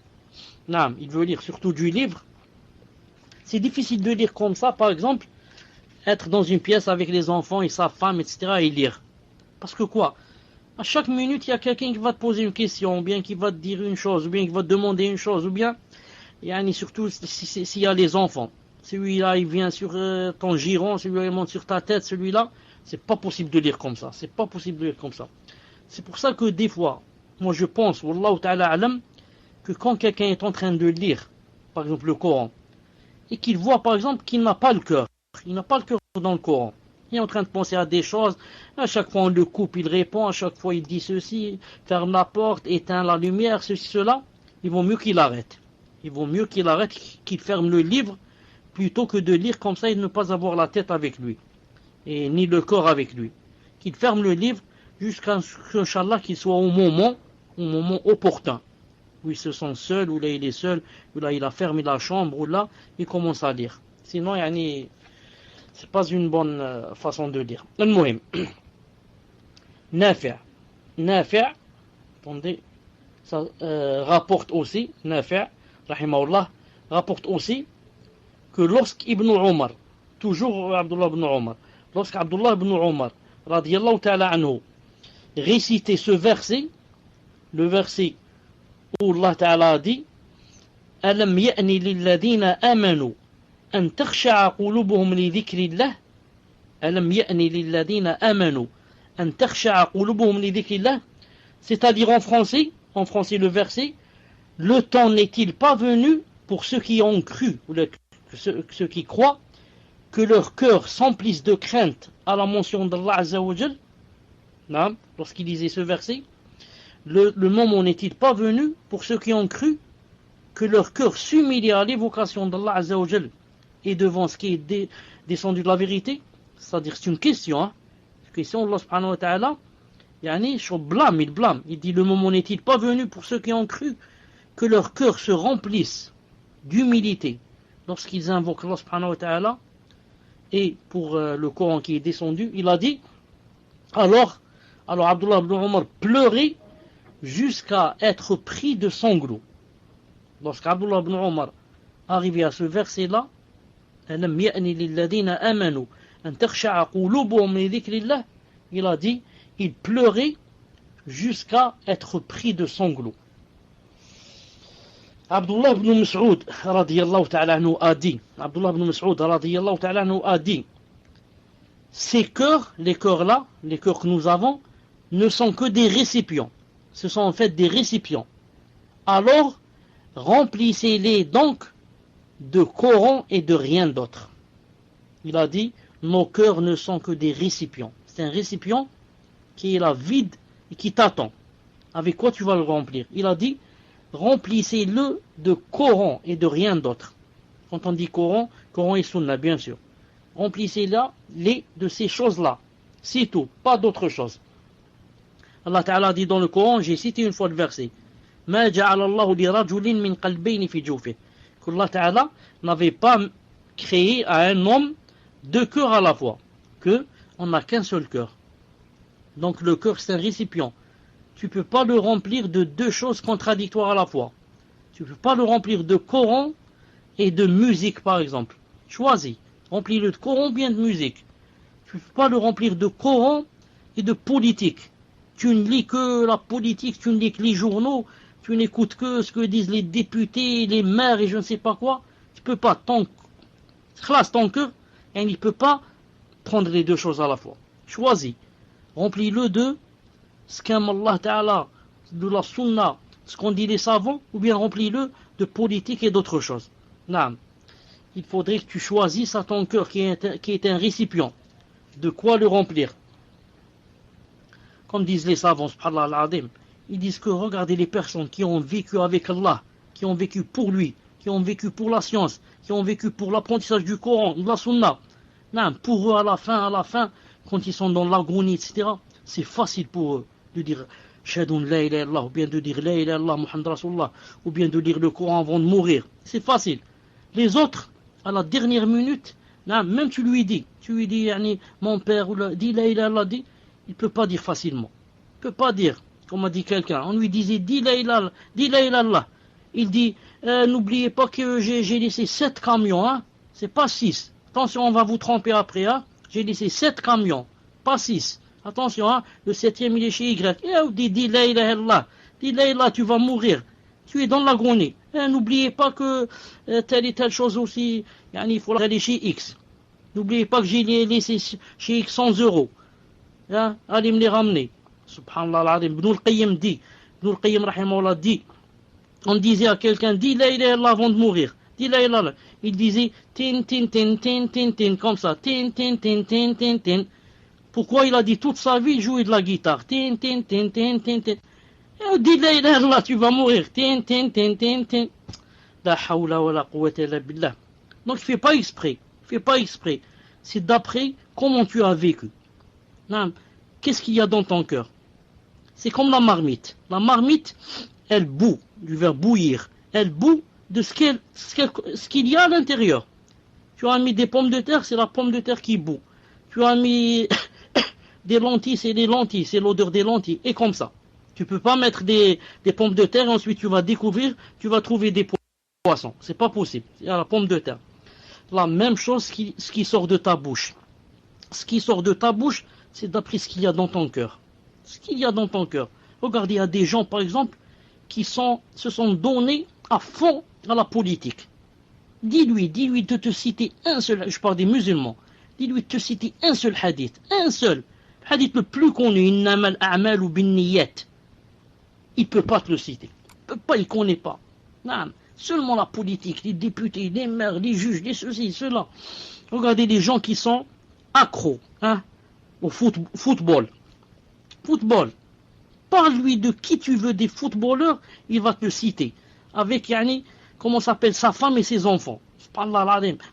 il veut lire surtout du livre, c'est difficile de lire comme ça, par exemple, être dans une pièce avec les enfants et sa femme, etc., et lire. Parce que quoi? À chaque minute, il y a quelqu'un qui va te poser une question, ou bien qui va te dire une chose, ou bien qui va te demander une chose, ou bien, surtout s'il y a les enfants. Celui-là, il vient sur ton giron, celui-là, il monte sur ta tête, celui-là, c'est pas possible de lire comme ça. C'est pas possible de lire comme ça. C'est pour ça que des fois, moi je pense, Wallahu ta'ala alam, que quand quelqu'un est en train de lire, par exemple le Coran, et qu'il voit par exemple qu'il n'a pas le cœur, il n'a pas le cœur dans le Coran, il est en train de penser à des choses, à chaque fois on le coupe, il répond, à chaque fois il dit ceci, ferme la porte, éteins la lumière, ceci, cela, il vaut mieux qu'il arrête. Il vaut mieux qu'il arrête, qu'il ferme le livre, plutôt que de lire comme ça et de ne pas avoir la tête avec lui, et ni le corps avec lui. Qu'il ferme le livre jusqu'à ce qu'Inch'Allah qu'il soit au moment opportun, où il se sent seul, où là il est seul, où là il a fermé la chambre, où là il commence à lire. Sinon, c'est pas une bonne façon de lire. Al-Muhim. Nafi', attendez, ça rapporte aussi, Nafi', rahimahullah, rapporte aussi que lorsqu'Ibn Omar, toujours Abdullah ibn Omar, lorsqu'Abdullah ibn Omar, radiyallahu ta'ala anhu, réciter ce verset, le verset où Allah Ta'ala a dit Alam ya'ni lilladhina amanu an takhsha'a qulubuhum li dhikrillah. Alam ya'ni lilladhina amanu an takhsha'a qulubuhum li dhikrillah. C'est-à-dire en français le verset, le temps n'est-il pas venu pour ceux qui ont cru, ou ceux qui croient, que leur cœur s'emplisse de crainte à la mention d'Allah Azza wa Jal. Lorsqu'il lisait ce verset, le moment n'est-il pas venu pour ceux qui ont cru que leur cœur s'humilie à l'évocation d'Allah Azza wa Jal et devant ce qui est descendu de la vérité? C'est-à-dire, c'est une question. Une question, Allah subhanahu wa ta'ala, il blâme. Il dit, le moment n'est-il pas venu pour ceux qui ont cru que leur cœur se remplisse d'humilité lorsqu'ils invoquent Allah subhanahu wa ta'ala? Et pour le Coran qui est descendu, il a dit, alors Abdullah ibn Omar pleurait jusqu'à être pris de sanglots. Lorsqu'Abdullah ibn Omar arrivait à ce verset-là, Alam ya'ni lilladhina amanu an takhsha'a qulubuhum li dhikrillah, il a dit, il pleurait jusqu'à être pris de sanglots. Abdullah ibn Mas'ud radiyallahu ta'ala anhu a dit, ces cœurs, les cœurs là, les cœurs que nous avons, ne sont que des récipients. Ce sont en fait des récipients. Alors, remplissez-les donc de Coran et de rien d'autre. Il a dit, nos cœurs ne sont que des récipients. C'est un récipient qui est là vide et qui t'attend. Avec quoi tu vas le remplir? Il a dit, remplissez-le de Coran et de rien d'autre. Quand on dit Coran et Sunna, bien sûr. Remplissez-les de ces choses-là. C'est tout, pas d'autre chose. Allah Ta'ala dit dans le Coran, j'ai cité une fois le verset, Ma ja'ala Allahu li rajulin min qalbayni fi jawfihi. qu'Allah Ta'ala n'avait pas créé à un homme deux cœurs à la fois, que on n'a qu'un seul cœur. Donc le cœur c'est un récipient. Tu ne peux pas le remplir de deux choses contradictoires à la fois. Tu ne peux pas le remplir de Coran et de musique par exemple. Choisis. Remplis-le de Coran ou bien de musique. Tu ne peux pas le remplir de Coran et de politique. Tu ne lis que la politique, tu ne lis que les journaux, tu n'écoutes que ce que disent les députés, les maires et je ne sais pas quoi. Tu ne peux pas. Ton cœur, et il ne peut pas prendre les deux choses à la fois. Choisis. Remplis-le de ce qu'aime Allah Ta'ala, de la Sunna, ce qu'ont dit les savants, ou bien remplis-le de politique et d'autres choses. Non. Il faudrait que tu choisisses à ton cœur qui est un récipient. De quoi le remplir? Comme disent les savants, subhanallah al-azim, ils disent que regardez les personnes qui ont vécu avec Allah, qui ont vécu pour lui, qui ont vécu pour la science, qui ont vécu pour l'apprentissage du Coran, de la Sunna. Non, pour eux à la fin, quand ils sont dans l'agonie, etc., c'est facile pour eux de dire Shahadun la ilaha illallah, ou bien de dire la ilaha illallah Muhammad Rasulullah, ou bien de lire le Coran avant de mourir. C'est facile. Les autres, à la dernière minute, non, même tu lui dis, mon père, dis la ilaha illallah, il ne peut pas dire facilement. Il ne peut pas dire, comme a dit quelqu'un. On lui disait, dis la ilaha illallah. Il dit, n'oubliez pas que j'ai laissé 7 camions, hein. C'est pas 6. Attention, on va vous tromper après, hein. J'ai laissé 7 camions, pas 6. Attention, hein, le 7e il est chez Y. Et dis la ilaha illallah. Dis la ilaha, tu vas mourir. Tu es dans l'agonie. N'oubliez pas que telle et telle chose aussi, il faut aller chez X. N'oubliez pas que j'ai laissé chez X 100 €. Hein, allez me les ramener. Subhanallah al-Azim. Ibn al-Qayyim rahimahullah dit, on disait à quelqu'un, dis la ilaha illallah avant de mourir. Dis la ilaha illallah. Il disait, tin, tin, tin, tin, tin, tin, comme ça. Tin, tin, tin, tin, tin, tin. Pourquoi il a dit toute sa vie, il jouait de la guitare. Tin, tin, tin, tin, tin, tin. Dis la ilaha illallah, tu vas mourir. Tin, tin, tin, tin, tin. La hawla wa la quwwata illa billah. Donc, il ne fait pas exprès. C'est d'après comment tu as vécu. Non. Qu'est-ce qu'il y a dans ton cœur? C'est comme la marmite. La marmite, elle bout, du verbe bouillir. Elle bout de ce qu'il y a à l'intérieur. Tu as mis des pommes de terre, c'est la pomme de terre qui bout. Tu as mis des lentilles, c'est les lentilles, c'est l'odeur des lentilles. Et comme ça. Tu ne peux pas mettre des pommes de terre et ensuite tu vas découvrir, tu vas trouver des poissons. C'est pas possible. C'est la pomme de terre. La même chose ce qui sort de ta bouche. Ce qui sort de ta bouche, c'est d'après ce qu'il y a dans ton cœur. ce qu'il y a dans ton cœur. Regardez, il y a des gens, par exemple, qui se sont donnés à fond à la politique. Dis-lui de te citer un seul, je parle des musulmans, dis-lui de te citer un seul hadith, un seul, le hadith le plus connu, innamal a'malu binniyat. Il ne peut pas te le citer. Il ne peut pas, il ne connaît pas. Non, seulement la politique, les députés, les maires, les juges, les ceci, cela. Regardez les gens qui sont accros au football. Football. Parle-lui de qui tu veux des footballeurs, il va te le citer. Avec, comment s'appelle sa femme et ses enfants.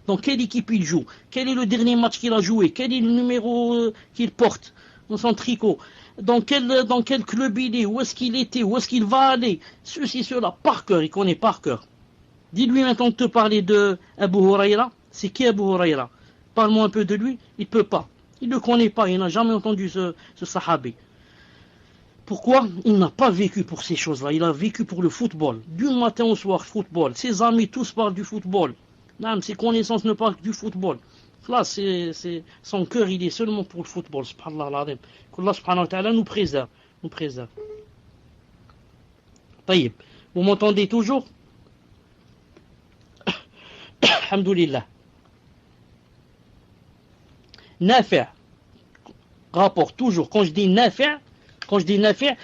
Dans quelle équipe il joue? Quel est le dernier match qu'il a joué? Quel est le numéro qu'il porte dans son tricot? Dans quel club il est? Où est-ce qu'il était? Où est-ce qu'il va aller? Ceci, cela, par cœur, il connaît par cœur. Dis-lui maintenant de te parler de Abu Huraira. C'est qui Abu Huraira? Parle-moi un peu de lui. Il ne peut pas. Il ne le connaît pas. Il n'a jamais entendu ce sahabi. Pourquoi? Il n'a pas vécu pour ces choses-là. Il a vécu pour le football. Du matin au soir, football. Ses amis, tous parlent du football. Ses connaissances ne parlent que du football. Là, son cœur, il est seulement pour le football. Subhanallah. Qu'Allah subhanahu wa ta'ala nous préserve. Taïb. Vous m'entendez toujours? Alhamdulillah. Nafi' rapporte toujours. Quand je dis Nafi',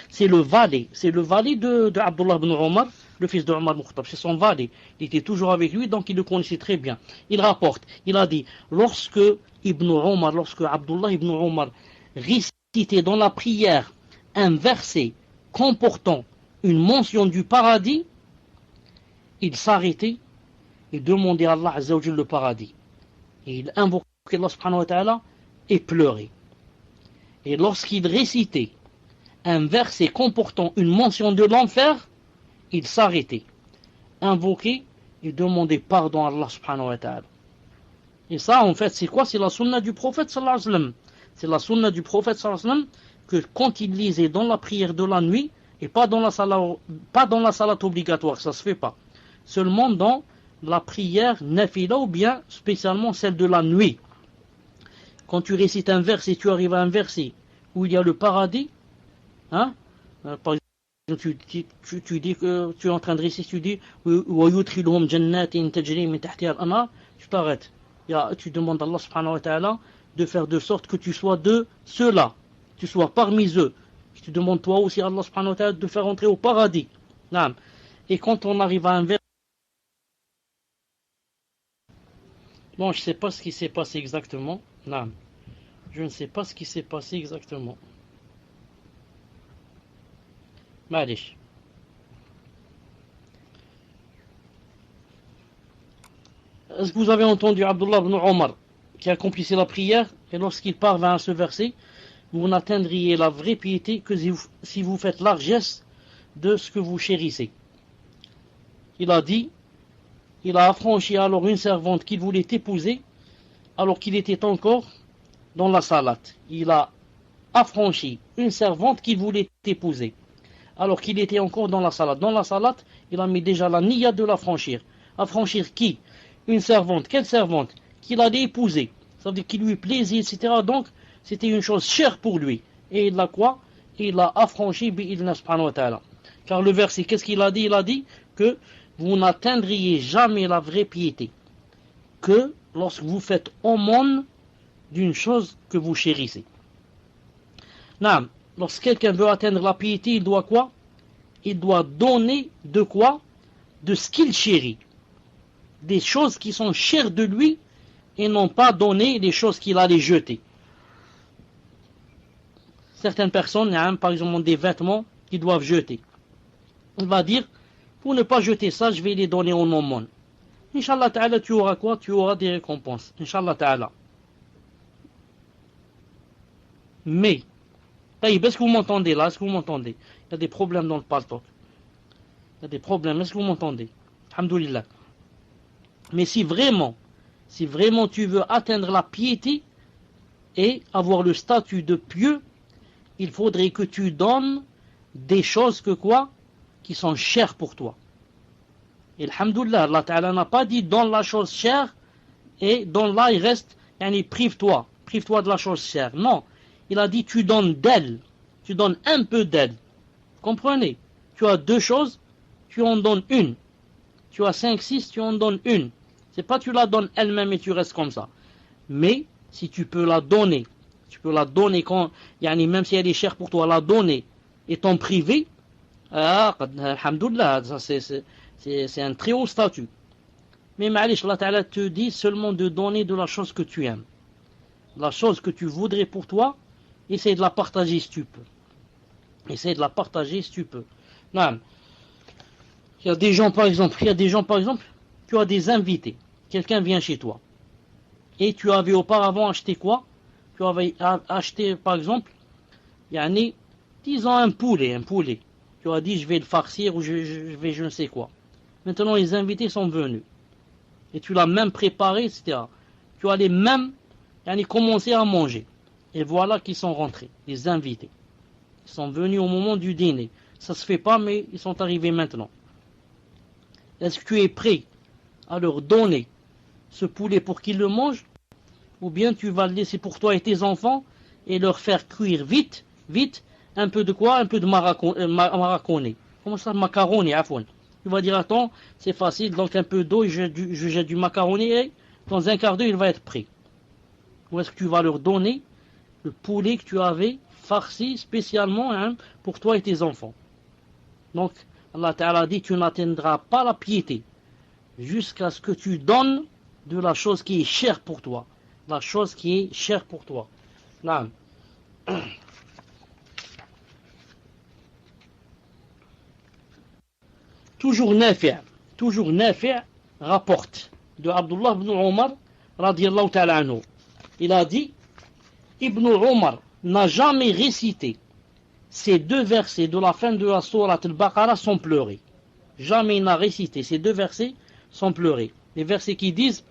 c'est le valet. C'est le valet de Abdullah ibn Omar, le fils de Omar Mukhtab. C'est son valet. Il était toujours avec lui, donc il le connaissait très bien. Il rapporte, il a dit, lorsque Abdullah ibn Omar récitait dans la prière un verset comportant une mention du paradis, il s'arrêtait et demandait à Allah Azza wa Jalla le paradis. Et il invoquait Allah subhanahu wa ta'ala et pleurait. Et lorsqu'il récitait un verset comportant une mention de l'enfer, il s'arrêtait, invoquait et demandait pardon à Allah subhanahu wa ta'ala. Et ça, en fait, c'est quoi? C'est la sunna du prophète sallallahu alayhi wa sallam. C'est la sunna du prophète sallallahu alayhi wa sallam que quand il lisait dans la prière de la nuit, et pas dans la salat obligatoire, ça se fait pas. Seulement dans la prière nafila ou bien spécialement celle de la nuit. Quand tu récites un verset, tu arrives à un verset où il y a le paradis, par exemple, tu dis que tu es en train de réciter, tu dis tu t'arrêtes. Tu demandes à Allah subhanahu wa ta'ala de faire de sorte que tu sois de ceux-là, tu sois parmi eux. Tu demandes toi aussi à Allah subhanahu wa ta'ala de faire entrer au paradis. Et quand on arrive à un verset, bon, je ne sais pas ce qui s'est passé exactement. Je ne sais pas ce qui s'est passé exactement. Malish. Est-ce que vous avez entendu Abdullah ibn Omar qui accomplissait la prière et lorsqu'il parvint à ce verset, vous n'atteindriez la vraie piété que si vous faites largesse de ce que vous chérissez. Il a dit, il a affranchi alors une servante qu'il voulait épouser alors qu'il était encore dans la salate. Il a affranchi une servante qu'il voulait épouser alors qu'il était encore dans la salate. Dans la salate, il a mis déjà la niya de l'affranchir. Affranchir qui? Une servante. Quelle servante? Qu'il allait épouser. Ça veut dire qu'il lui plaisait, etc. Donc, c'était une chose chère pour lui. Et il l'a quoi? Il l'a affranchi bi'idna subhanahu wa ta'ala. Car le verset, qu'est-ce qu'il a dit? Il a dit que vous n'atteindriez jamais la vraie piété que lorsque vous faites aumône d'une chose que vous chérissez. Lorsque quelqu'un veut atteindre la piété, il doit quoi? Il doit donner de quoi? De ce qu'il chérit. Des choses qui sont chères de lui et non pas donner des choses qu'il allait jeter. Certaines personnes, par exemple, des vêtements qu'ils doivent jeter. Il va dire, pour ne pas jeter ça, je vais les donner en aumône. Inch'Allah ta'ala, tu auras quoi? Tu auras des récompenses. Inch'Allah ta'ala. Mais, est-ce que vous m'entendez là? Est-ce que vous m'entendez? Il y a des problèmes dans le paltok. Il y a des problèmes. Est-ce que vous m'entendez? Alhamdulillah. Mais si vraiment tu veux atteindre la piété et avoir le statut de pieux, il faudrait que tu donnes des choses que quoi? Qui sont chères pour toi. Et alhamdulillah, Allah Ta'ala n'a pas dit donne la chose chère et donne là il reste, prive-toi de la chose chère. Non, il a dit tu donnes d'elle tu donnes un peu d'aide. Comprenez? Tu as 2 choses, tu en donnes une. Tu as 5, 6, tu en donnes une. C'est pas tu la donnes elle-même et tu restes comme ça. Mais si tu peux la donner, quand, même si elle est chère pour toi, la donner et t'en priver, alhamdoulilah, ça c'est un très haut statut. Mais ma'alish, Allah Ta'ala te dit seulement de donner de la chose que tu aimes. La chose que tu voudrais pour toi, essaie de la partager si tu peux. Essaie de la partager si tu peux. Non. Il y a des gens par exemple, tu as des invités. Quelqu'un vient chez toi. Et tu avais auparavant acheté quoi? Tu avais acheté par exemple, disons un poulet. Tu as dit je vais le farcir ou je vais je ne sais quoi. Maintenant les invités sont venus. Et tu l'as même préparé, etc. Tu as les mêmes commencé à manger. Et voilà qu'ils sont rentrés, les invités. Ils sont venus au moment du dîner. Ça se fait pas, mais ils sont arrivés maintenant. Est-ce que tu es prêt à leur donner ce poulet pour qu'ils le mangent? Ou bien tu vas le laisser pour toi et tes enfants et leur faire cuire vite, un peu de quoi? Un peu de maraconé. Comment ça, macaroni, afon. Tu vas dire, attends, c'est facile, donc un peu d'eau, je jette du macaroni et dans un quart d'heure, il va être prêt. Ou est-ce que tu vas leur donner le poulet que tu avais farci spécialement pour toi et tes enfants? Donc, Allah Ta'ala dit, tu n'atteindras pas la piété jusqu'à ce que tu donnes de la chose qui est chère pour toi. La chose qui est chère pour toi. Naam. Toujours Nafi' rapporte de Abdullah ibn Omar radiyallahu ta'ala anhu. Il a dit, Ibn Omar n'a jamais récité ces 2 versets de la fin de la sourate al-Baqarah sans pleurer. Jamais il n'a récité ces 2 versets sans pleurer. Les versets qui disent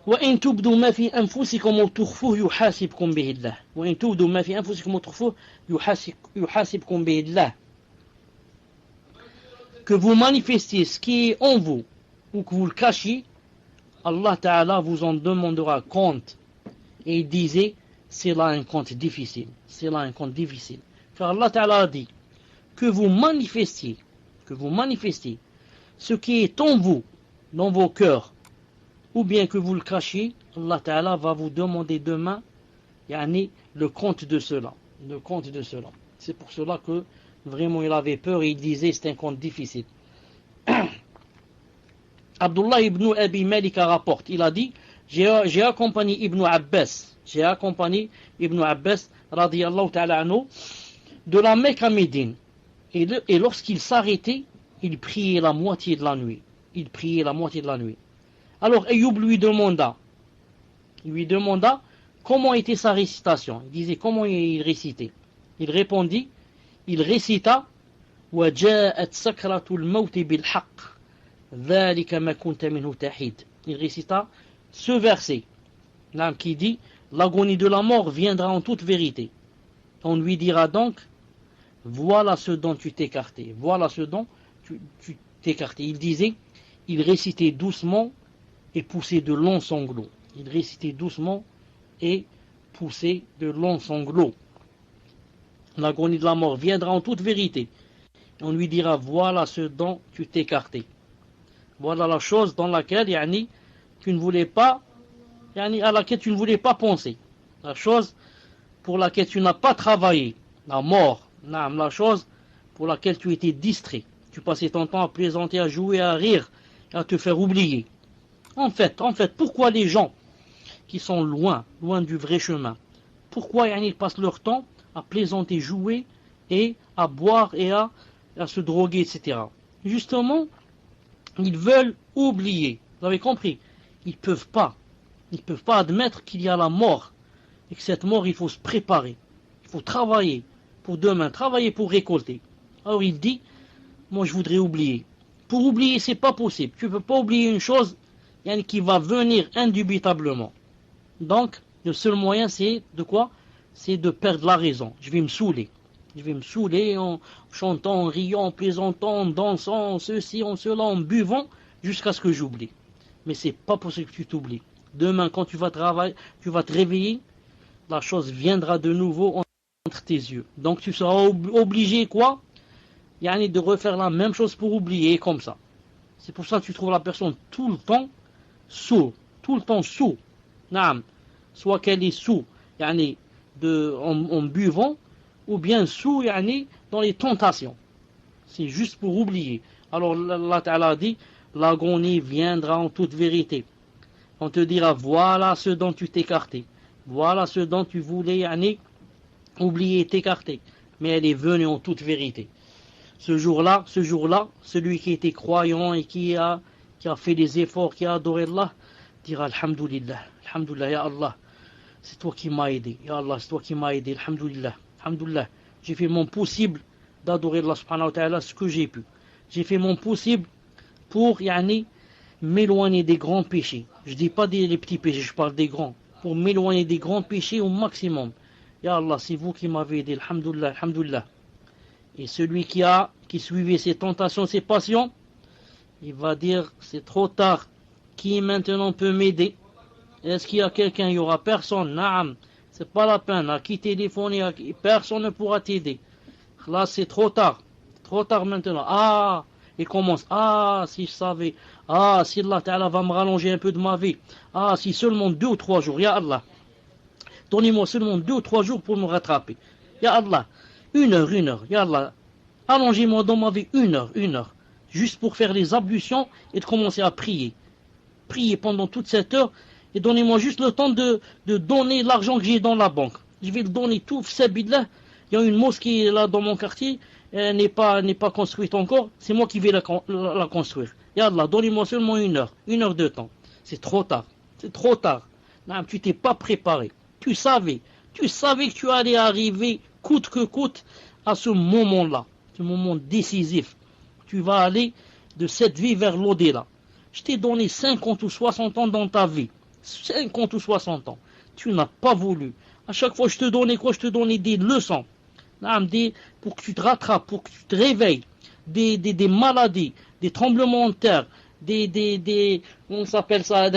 وَإِن تُبْدُوا مَا فِي أَنفُسِكُمْ وَتُخْفُوهُ يُحَاسِبْكُمْ بِهِ اللَّهُ وَإِن تُبْدُوا مَا فِي أَنفُسِكُمْ وَتُخْفُوهُ يُحَاسِبْكُمْ بِهِ اللَّهُ. Que vous manifestiez ce qui est en vous ou que vous le cachiez, Allah Ta'ala vous en demandera compte. Et il disait, c'est là un compte difficile. Car Allah Ta'ala a dit que vous manifestiez ce qui est en vous, dans vos cœurs, ou bien que vous le cachiez, Allah Ta'ala va vous demander demain le compte de cela. C'est pour cela que vraiment il avait peur et il disait c'est un compte difficile. Abdullah ibn Abi Malika rapporte, il a dit, j'ai accompagné Ibn Abbas radiyallahu ta'ala anhu de la Mecque à Médine. Et lorsqu'il s'arrêtait, il priait la moitié de la nuit. Alors Ayoub lui demanda comment était sa récitation. Il disait comment il récitait. Il répondit, il récita وَجَاءَتْ سَكْرَةُ الْمَوْتِ بِالْحَقِّ ذَلِكَ مَا كُنْتَ مِنْهُ تَحِيدٌ. Il récita ce verset qui dit l'agonie de la mort viendra en toute vérité. On lui dira donc voilà ce dont tu t'écartais. Il disait, il récitait doucement et poussait de longs sanglots. L'agonie de la mort viendra en toute vérité. On lui dira voilà ce dont tu t'écartais. Voilà la chose dans laquelle tu ne voulais pas, à laquelle tu ne voulais pas penser. La chose pour laquelle tu n'as pas travaillé. La mort. La chose pour laquelle tu étais distrait. Tu passais ton temps à plaisanter, à jouer, à rire, à te faire oublier. En fait, pourquoi les gens qui sont loin du vrai chemin, pourquoi ils passent leur temps à plaisanter, jouer et à boire et à se droguer, etc. Justement, ils veulent oublier. Vous avez compris? Ils ne peuvent pas admettre qu'il y a la mort et que cette mort, il faut se préparer. Il faut travailler pour demain, travailler pour récolter. Alors il dit, moi je voudrais oublier. Pour oublier, c'est pas possible. Tu ne peux pas oublier une chose qui va venir indubitablement. Donc, le seul moyen, c'est de quoi? C'est de perdre la raison. Je vais me saouler en chantant, en riant, en plaisantant, en dansant, en ceci, en cela, en buvant, jusqu'à ce que j'oublie. Mais c'est pas possible que tu t'oublies. Demain, quand tu vas te réveiller, la chose viendra de nouveau. entre tes yeux. Donc tu seras obligé quoi? Yani de refaire la même chose pour oublier comme ça. C'est pour ça que tu trouves la personne tout le temps sous. Tout le temps sous. Naam. Soit qu'elle est sous yani en buvant, ou bien sous yani dans les tentations. C'est juste pour oublier. Alors Allah Ta'ala dit, l'agonie viendra en toute vérité. On te dira, voilà ce dont tu t'écartais. Voilà ce dont tu voulais yani, oublier et t'écarter. Mais elle est venue en toute vérité. Ce jour-là, celui qui était croyant et qui a fait des efforts, qui a adoré Allah, dira Alhamdulillah, Alhamdulillah, Ya Allah, c'est toi qui m'as aidé, Ya Allah, c'est toi qui m'as aidé, Alhamdulillah, Alhamdulillah, j'ai fait mon possible d'adorer Allah subhanahu wa ta'ala ce que j'ai pu. J'ai fait mon possible pour m'éloigner des grands péchés. Je ne dis pas des petits péchés, je parle des grands. Pour m'éloigner des grands péchés au maximum. Ya Allah, c'est vous qui m'avez aidé, Alhamdulillah, Alhamdulillah. Et celui qui suivait ses tentations, ses passions, il va dire, c'est trop tard. Qui maintenant peut m'aider? Est-ce qu'il y a quelqu'un? Il n'y aura personne. Naam, c'est pas la peine. À qui téléphoner? Personne ne pourra t'aider. Là, c'est trop tard. Trop tard maintenant. Ah, il commence. Ah, si je savais. Ah, si Allah Ta'ala va me rallonger un peu de ma vie. Ah, si seulement 2 ou 3 jours. Ya Allah. Donnez-moi seulement 2 ou 3 jours pour me rattraper. Ya Allah. 1 heure. Ya Allah. Allongez-moi dans ma vie 1 heure. Juste pour faire les ablutions et de commencer à prier. Prier pendant toute cette heure. Et donnez-moi juste le temps de donner l'argent que j'ai dans la banque. Je vais le donner tout. Sabidlah. Il y a une mosquée là dans mon quartier. Elle n'est pas construite encore. C'est moi qui vais la construire. Ya Allah, donnez-moi seulement 1 heure. 1 heure de temps. C'est trop tard. C'est trop tard. Non, tu t'es pas préparé. Tu savais que tu allais arriver coûte que coûte à ce moment-là. Ce moment décisif. Tu vas aller de cette vie vers l'au-delà. Je t'ai donné 50 ou 60 ans dans ta vie. 50 ou 60 ans. Tu n'as pas voulu. À chaque fois, je te donnais quoi? Je te donnais des leçons. Pour que tu te rattrapes, pour que tu te réveilles. Des maladies, des tremblements de terre, on s'appelle ça,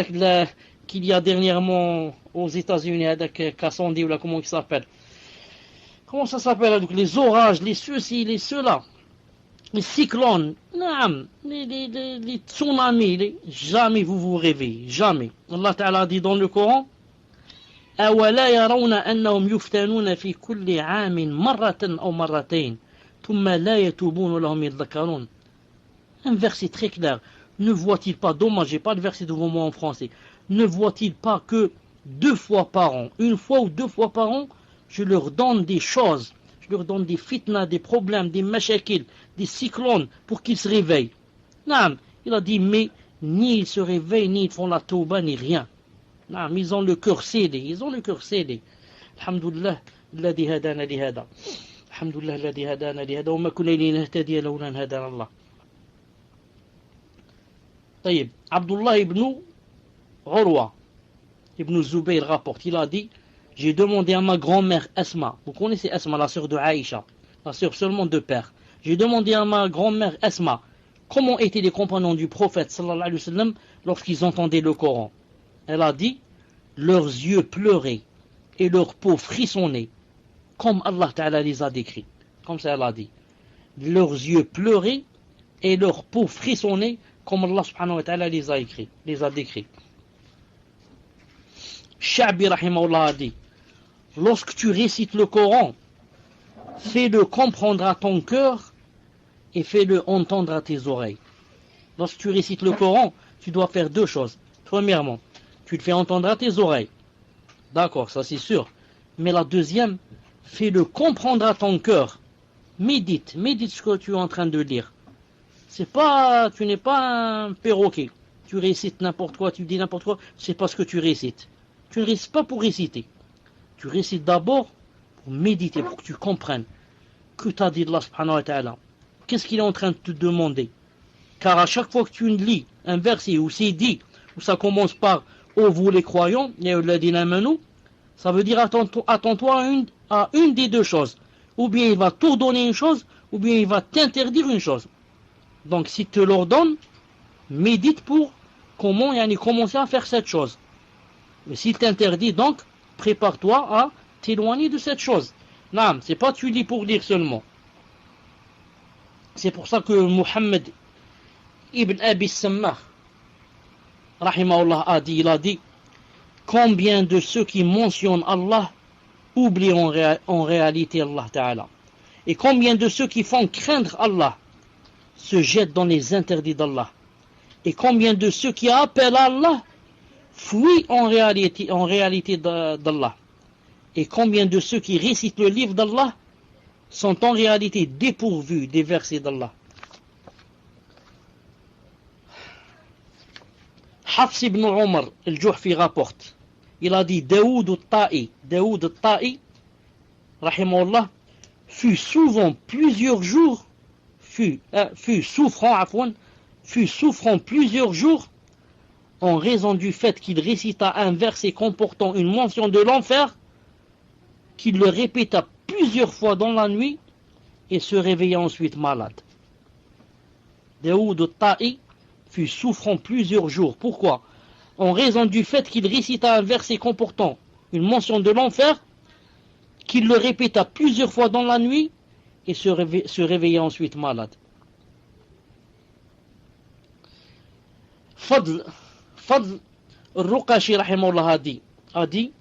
qu'il y a dernièrement aux États-Unis, avec Cassandre, ou là, comment il s'appelle? Comment ça s'appelle? Les orages, les ceux-ci, les ceux-là. Les cyclones, les tsunamis, jamais vous vous réveillez, jamais. Allah Ta'ala dit dans le Coran, أَوَلَا يَرَوْنَ أَنَّهُمْ يُفْتَنُونَ فِي كُلِّ عَامٍ مَرَّةً أَوْ مَرَّتَيْنِ ثُمَّ لَا يَتُوبُونَ لَهُمْ يَذَّكَّرُونَ. Un verset très clair. Ne voit-il pas, dommage, j'ai pas de verset devant moi en français, ne voit-il pas que 2 fois par an, 1 fois ou 2 fois par an, je leur donne des choses, je leur donne des fitnas, des problèmes, des mashakil, des cyclones pour qu'ils se réveillent. Non, il a dit, mais ni ils se réveillent, ni ils font la tauba, ni rien. Non, ils ont le cœur scellé, Alhamdulillah, alladhi hadana li hada. Alhamdulillah, alladhi hadana li hada, wa ma kunna linahtadiya lawla an hadana Allah. طيب, Abdullah ibn Urwa ibn Zubayr rapporte, il a dit, j'ai demandé à ma grand-mère Asma, vous connaissez Asma, la sœur de Aïcha, la sœur seulement de père, j'ai demandé à ma grand-mère Asma, comment étaient les compagnons du prophète sallallahu alayhi wa sallam lorsqu'ils entendaient le Coran. Elle a dit, leurs yeux pleuraient et leur peau frissonnait, comme Allah Ta'ala les a décrits. Comme ça elle a dit, leurs yeux pleuraient et leur peau frissonnait, comme Allah subhanahu wa ta'ala les a décrits. Sha'bi rahimahullah a dit, lorsque tu récites le Coran, fais-le comprendre à ton cœur et fais-le entendre à tes oreilles. Lorsque tu récites le Coran, tu dois faire 2 choses. Premièrement, tu le fais entendre à tes oreilles. D'accord, ça c'est sûr. Mais la deuxième, fais-le comprendre à ton cœur. Médite ce que tu es en train de lire. Tu n'es pas un perroquet. Tu récites n'importe quoi, tu dis n'importe quoi, c'est pas ce que tu récites. Tu ne récites pas pour réciter. Tu récites d'abord pour méditer, pour que tu comprennes que t'as dit Allah subhanahu wa ta'ala. Qu'est-ce qu'il est en train de te demander? Car à chaque fois que tu lis un verset où c'est dit, où ça commence par ô vous les croyants, ça veut dire attends-toi à une des 2 choses. Ou bien il va t'ordonner une chose, ou bien il va t'interdire une chose. Donc si tu l'ordonnes, médite pour commencer à faire cette chose. Mais s'il t'interdit, donc, prépare-toi à t'éloigner de cette chose. Non, c'est pas tu lis pour lire seulement. C'est pour ça que Muhammad ibn Abi Sammah, rahimahullah, il a dit, combien de ceux qui mentionnent Allah oublient en réalité Allah Ta'ala. Et combien de ceux qui font craindre Allah se jettent dans les interdits d'Allah. Et combien de ceux qui appellent Allah fuient en réalité d'Allah. Et combien de ceux qui récitent le livre d'Allah sont en réalité dépourvus des versets d'Allah. Hafs ibn Omar al-Juhfi rapporte, il a dit Daoud al-Ta'i, rahimahullah, fut souffrant plusieurs jours en raison du fait qu'il récita un verset comportant une mention de l'enfer, qu'il le répéta plusieurs fois dans la nuit et se réveilla ensuite malade. Daoud al-Ta'i fut souffrant plusieurs jours. Pourquoi? En raison du fait qu'il récita un verset comportant une mention de l'enfer, qu'il le répéta plusieurs fois dans la nuit et se réveilla ensuite malade. Fadl al-Ruqashi rahimahullah a dit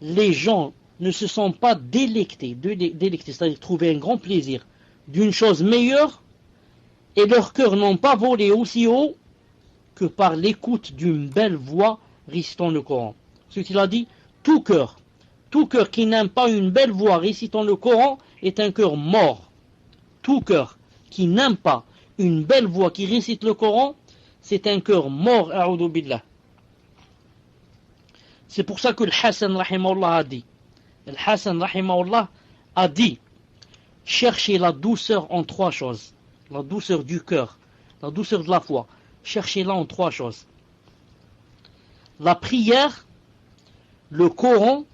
les gens ne se sont pas délectés, c'est-à-dire trouver un grand plaisir d'une chose meilleure, et leurs cœurs n'ont pas volé aussi haut que par l'écoute d'une belle voix récitant le Coran. Ce qu'il a dit, tout cœur qui n'aime pas une belle voix récitant le Coran est un cœur mort. Tout cœur qui n'aime pas une belle voix qui récite le Coran, c'est un cœur mort, a'udhu billah. C'est pour ça que le Hassan rahimahullah a dit, cherchez la douceur en trois choses. La douceur du cœur, la douceur de la foi. Cherchez-la en trois choses. La prière, le Coran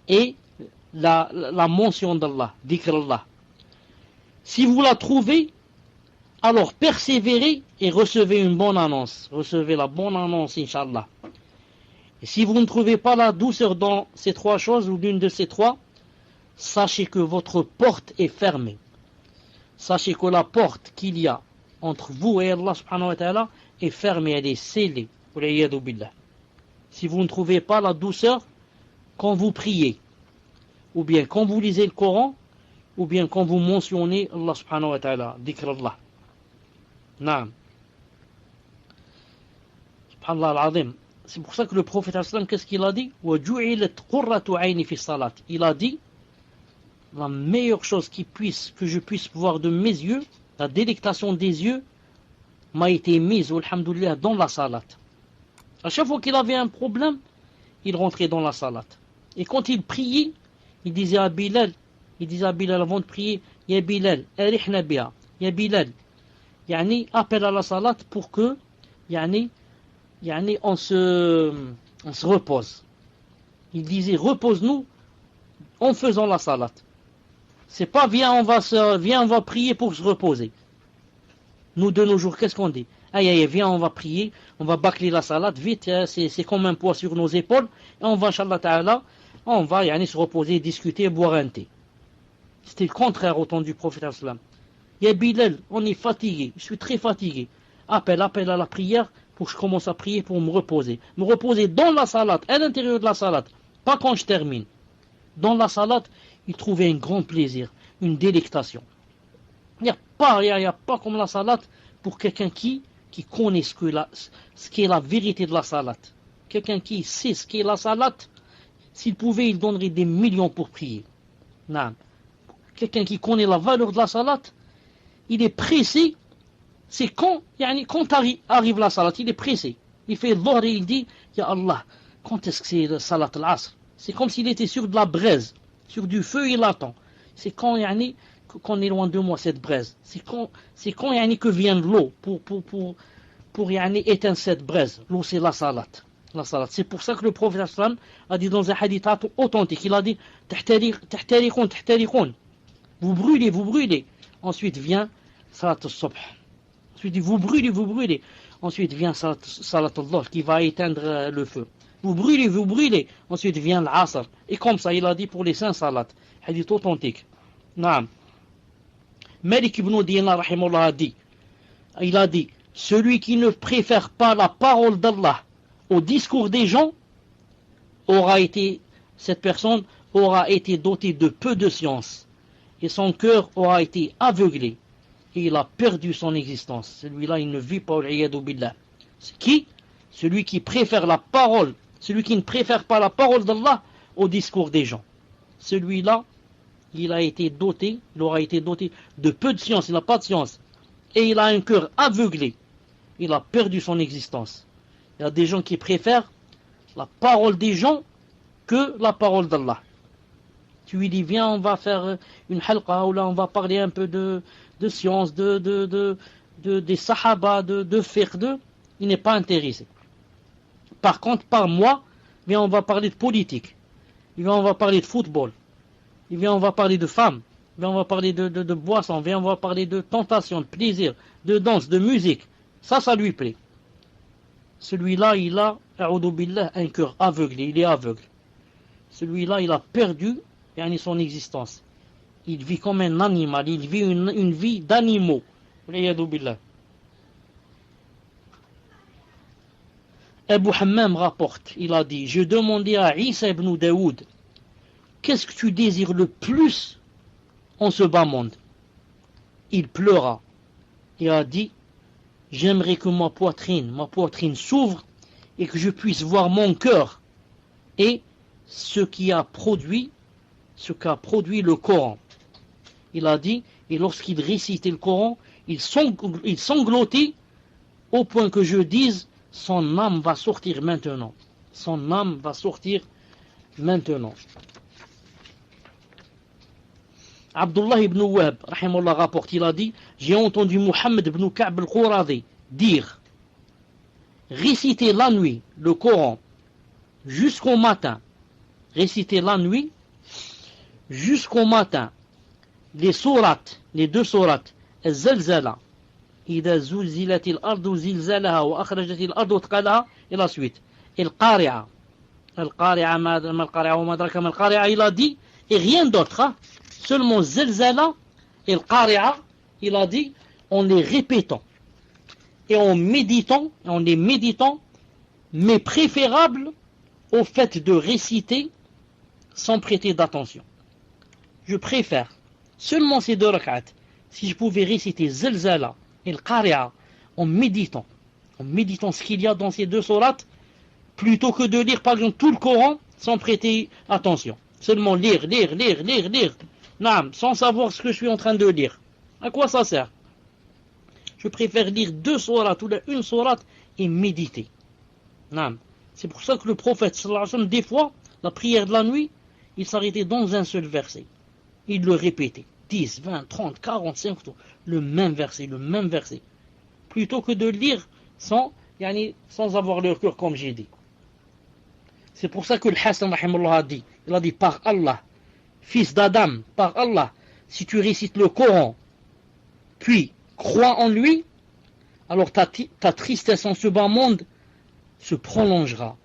et la mention d'Allah, dhikr Allah. Si vous la trouvez, alors persévérez et recevez une bonne annonce. Recevez la bonne annonce, Inch'Allah. Et si vous ne trouvez pas la douceur dans ces trois choses, ou l'une de ces trois, sachez que votre porte est fermée. Sachez que la porte qu'il y a entre vous et Allah subhanahu wa ta'ala est fermée, elle est scellée. Si vous ne trouvez pas la douceur quand vous priez, ou bien quand vous lisez le Coran, ou bien quand vous mentionnez Allah subhanahu wa ta'ala, dhikr Allah. Naam. Subhanallah al-Azim. C'est pour ça que le prophète sallam, qu'est-ce qu'il a dit? Il a dit, la meilleure chose que je puisse voir de mes yeux, la délectation des yeux, m'a été mise, alhamdoulilah, dans la salat. À chaque fois qu'il avait un problème, il rentrait dans la salat. Et quand il priait, il disait à Bilal avant de prier, Ya Bilal, arihna biha, Ya Bilal, yani, appelle à la salat pour que, on se repose. Il disait, repose-nous en faisant la salat. C'est pas viens on va prier pour se reposer. Nous de nos jours, qu'est-ce qu'on dit? Aïe, viens on va prier, on va bâcler la salat, vite, c'est comme un poids sur nos épaules, et on va, Inch'Allah Ta'ala, on va se reposer, discuter, boire un thé. C'était le contraire au temps du prophète sallam. Ya Bilal, on est fatigué, je suis très fatigué. Appelle à la prière pour que je commence à prier pour me reposer. Me reposer dans la salat, à l'intérieur de la salat, pas quand je termine. Dans la salat, il trouvait un grand plaisir, une délectation. Il n'y a pas comme la salat pour quelqu'un qui connaît ce qu'est la vérité de la salat. Quelqu'un qui sait ce qu'est la salat, s'il pouvait, il donnerait des millions pour prier. Non. Quelqu'un qui connaît la valeur de la salat, il est pressé. C'est quand arrive la salat, il est pressé. Il fait dhuhr et il dit, Ya Allah, quand est-ce que c'est la salat al-asr? C'est comme s'il était sur de la braise, sur du feu, il attend. C'est quand qu'on est loin de moi cette braise. C'est quand que vient l'eau pour éteindre cette braise. L'eau, c'est la salat. La salat. C'est pour ça que le prophète sallam a dit dans un hadith authentique, il a dit tahtarikun. Vous brûlez. Ensuite vient salat al-subh. Ensuite vous brûlez. Ensuite vient salat al-dhuhr qui va éteindre le feu. Vous brûlez. Ensuite vient l'Asr. Et comme ça, il a dit pour les 5 salats. Hadith authentique. Naam. Malik ibn Dinar, rahimahullah, il a dit, celui qui ne préfère pas la parole d'Allah au discours des gens, cette personne aura été dotée de peu de science. Et son cœur aura été aveuglé. Et il a perdu son existence. Celui-là, il ne vit pas al-iyadu billah. Qui? Celui qui préfère la parole, celui qui ne préfère pas la parole d'Allah au discours des gens. Celui-là, il aura été doté de peu de science, il n'a pas de science. Et il a un cœur aveuglé. Il a perdu son existence. Il y a des gens qui préfèrent la parole des gens que la parole d'Allah. Tu lui dis, viens, on va faire une halqa, ou là on va parler un peu de science, des sahaba, de fiqh, il n'est pas intéressé. Par contre, par moi, viens, on va parler de politique. Viens, on va parler de football. Viens, on va parler de femmes. Viens, on va parler de boissons. Viens, on va parler de tentation, de plaisir, de danse, de musique. Ça lui plaît. Celui-là, il a, a'udhu billah, un cœur aveuglé. Il est aveugle. Celui-là, il a perdu son existence. Il vit comme un animal. Il vit une vie d'animaux. A'udhu billah. Abu Hammam rapporte, il a dit, je demandais à Isa ibn Daoud, qu'est-ce que tu désires le plus en ce bas monde? Il pleura et a dit, j'aimerais que ma poitrine s'ouvre et que je puisse voir mon cœur et ce qu'a produit le Coran. Il a dit, et lorsqu'il récitait le Coran, il sanglotait au point que je dise, son âme va sortir maintenant. Son âme va sortir maintenant. Abdullah ibn Wahb, rahimahullah, rapporte, il a dit, j'ai entendu Muhammad ibn Ka'b al-Quradi dire, réciter la nuit le Coran jusqu'au matin. Réciter la nuit jusqu'au matin. Les deux sourates, Al-Zalzala, إذا زلزلت الأرض زلزالها وأخرجت الأرض أثقالها إلى suite. القارعة ما القارعة وما أدراك ما القارعة, il a dit, et rien d'autre, hein? Seulement Zalzala et القارعة, il a dit, en les répétant et en les méditant, mais préférable au fait de réciter sans prêter d'attention. Je préfère seulement ces 2 rak'at, si je pouvais réciter Zalzala et Al-Qari'a en méditant ce qu'il y a dans ces 2 sourates, plutôt que de lire par exemple tout le Coran sans prêter attention. Seulement lire, sans savoir ce que je suis en train de lire. À quoi ça sert? Je préfère lire 2 sourates ou une sourate et méditer. C'est pour ça que le prophète, sallallahu alayhi wa sallam, des fois, la prière de la nuit, il s'arrêtait dans un seul verset. Il le répétait. 10, 20, 30, 45 le même verset. Plutôt que de lire sans avoir le cœur, comme j'ai dit. C'est pour ça que le Hassan, rahimahullah, a dit, par Allah, fils d'Adam, par Allah, si tu récites le Coran, puis crois en lui, alors ta tristesse en ce bas monde se prolongera.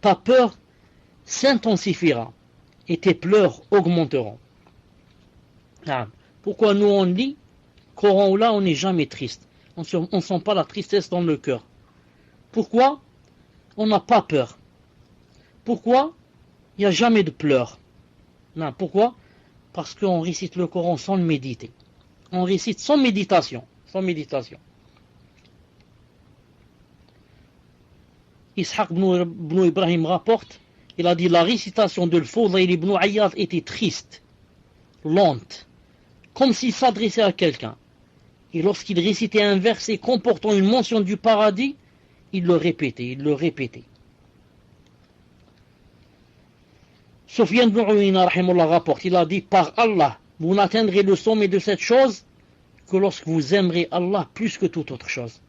Ta peur s'intensifiera et tes pleurs augmenteront. Pourquoi nous on lit Coran ou là on n'est jamais triste, on ne sent pas la tristesse dans le cœur? Pourquoi on n'a pas peur? Pourquoi il n'y a jamais de pleurs? Pourquoi? Parce qu'on récite le Coran sans le méditer. On récite sans méditation. Ishaq ibn Ibrahim rapporte, il a dit, la récitation de Al-Fudayl ibn Ayyad était triste, lente, comme s'il s'adressait à quelqu'un. Et lorsqu'il récitait un verset comportant une mention du paradis, il le répétait. Sufyan ibn Uyayna, rahimahullah, rapporte, il a dit, par Allah, vous n'atteindrez le sommet de cette chose que lorsque vous aimerez Allah plus que toute autre chose.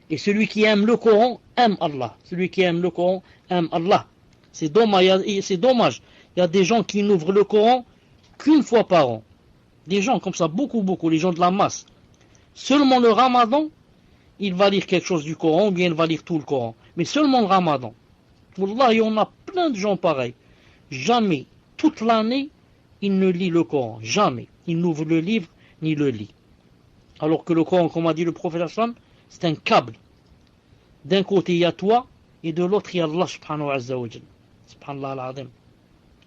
Et celui qui aime le Coran aime Allah. C'est dommage. Il y a des gens qui n'ouvrent le Coran qu'une fois par an. Des gens comme ça, beaucoup, les gens de la masse. Seulement le Ramadan, il va lire quelque chose du Coran, ou bien il va lire tout le Coran. Mais seulement le Ramadan. Wallah, on a plein de gens pareils. Jamais, toute l'année, il ne lit le Coran. Jamais. Il n'ouvre le livre ni le lit. Alors que le Coran, comme a dit le prophète, c'est un câble. D'un côté, il y a toi, et de l'autre, il y a Allah subhanahu wa ta'ala. Subhanallah al-azim.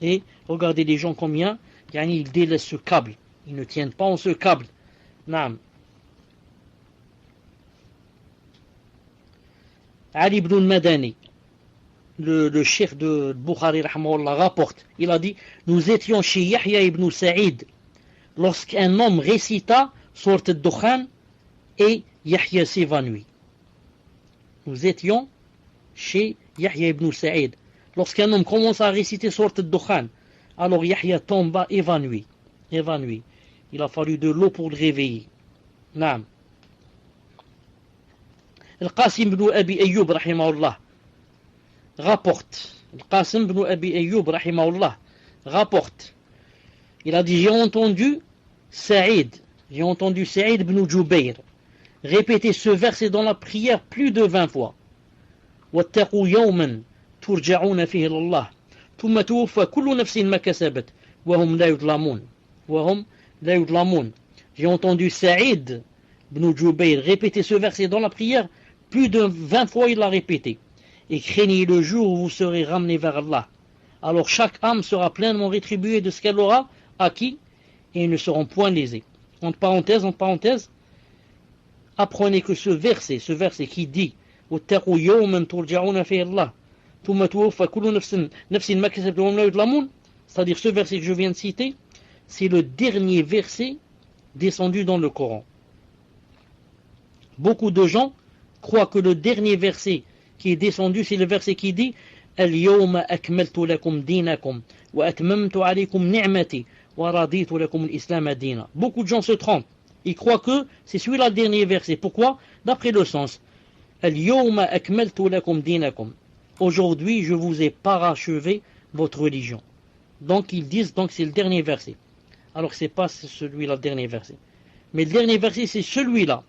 Et regardez les gens combien, ils délaissent ce câble. Ils ne tiennent pas en ce câble. Naam. Ali ibn al-Madani, le chef de Bukhari rahmahullah, rapporte, il a dit, nous étions chez Yahya ibn Sa'id lorsqu'un homme récita Sourate al-Dukhan et Yahya s'évanouit. Nous étions chez Yahya ibn Sa'id lorsqu'un homme commence à réciter Sourate al-Dukhan, alors Yahya tomba évanoui. Il a fallu de l'eau pour le réveiller. Naam. Al-Qasim ibn Abi Ayyub rahimahullah rapporte. Al-Qasim ibn Abi Ayyub rahimahullah rapporte. Il a dit, j'ai entendu Saïd ibn Jubayr répéter ce verset dans la prière plus de 20 fois. وَاتَّقُوا يَوْمًا تُرْجَعُونَ فِيهِ لله ثُمَّ تُوفَّى كُلُّ نَفْسٍ مَا كَسَبَتْ وَهُمْ لَا يُظْلَمُونَ. J'ai entendu Saïd ibn Jubayr répéter ce verset dans la prière plus de 20 fois, il l'a répété. Et craignez le jour où vous serez ramenés vers Allah. Alors chaque âme sera pleinement rétribuée de ce qu'elle aura acquis et ils ne seront point lésés. Entre parenthèses, apprenez que ce verset qui dit وَاتَّقُوا يَوْمًا تُرْجَعُونَ فِيهِ اللَّهِ ثُمَّ تُوَفَّى كُلُّ نَفْسٍ مَا كَسَبَتْ وَهُمْ لَا يُظْلَمُونَ, c'est-à-dire ce verset que je viens de citer, c'est le dernier verset descendu dans le Coran. Beaucoup de gens croient que le dernier verset qui est descendu, c'est le verset qui dit اليوم أكملت لكم دينكم وأتممت عليكم نعمتي ورضيت لكم الإسلام دينا. Beaucoup de gens se trompent. Ils croient que c'est celui-là le dernier verset. Pourquoi? D'après le sens. اليوم أكملت لكم دينكم. Aujourd'hui, je vous ai parachevé votre religion. Donc ils disent donc c'est le dernier verset. Alors c'est pas celui-là le dernier verset. Mais le dernier verset c'est celui-là.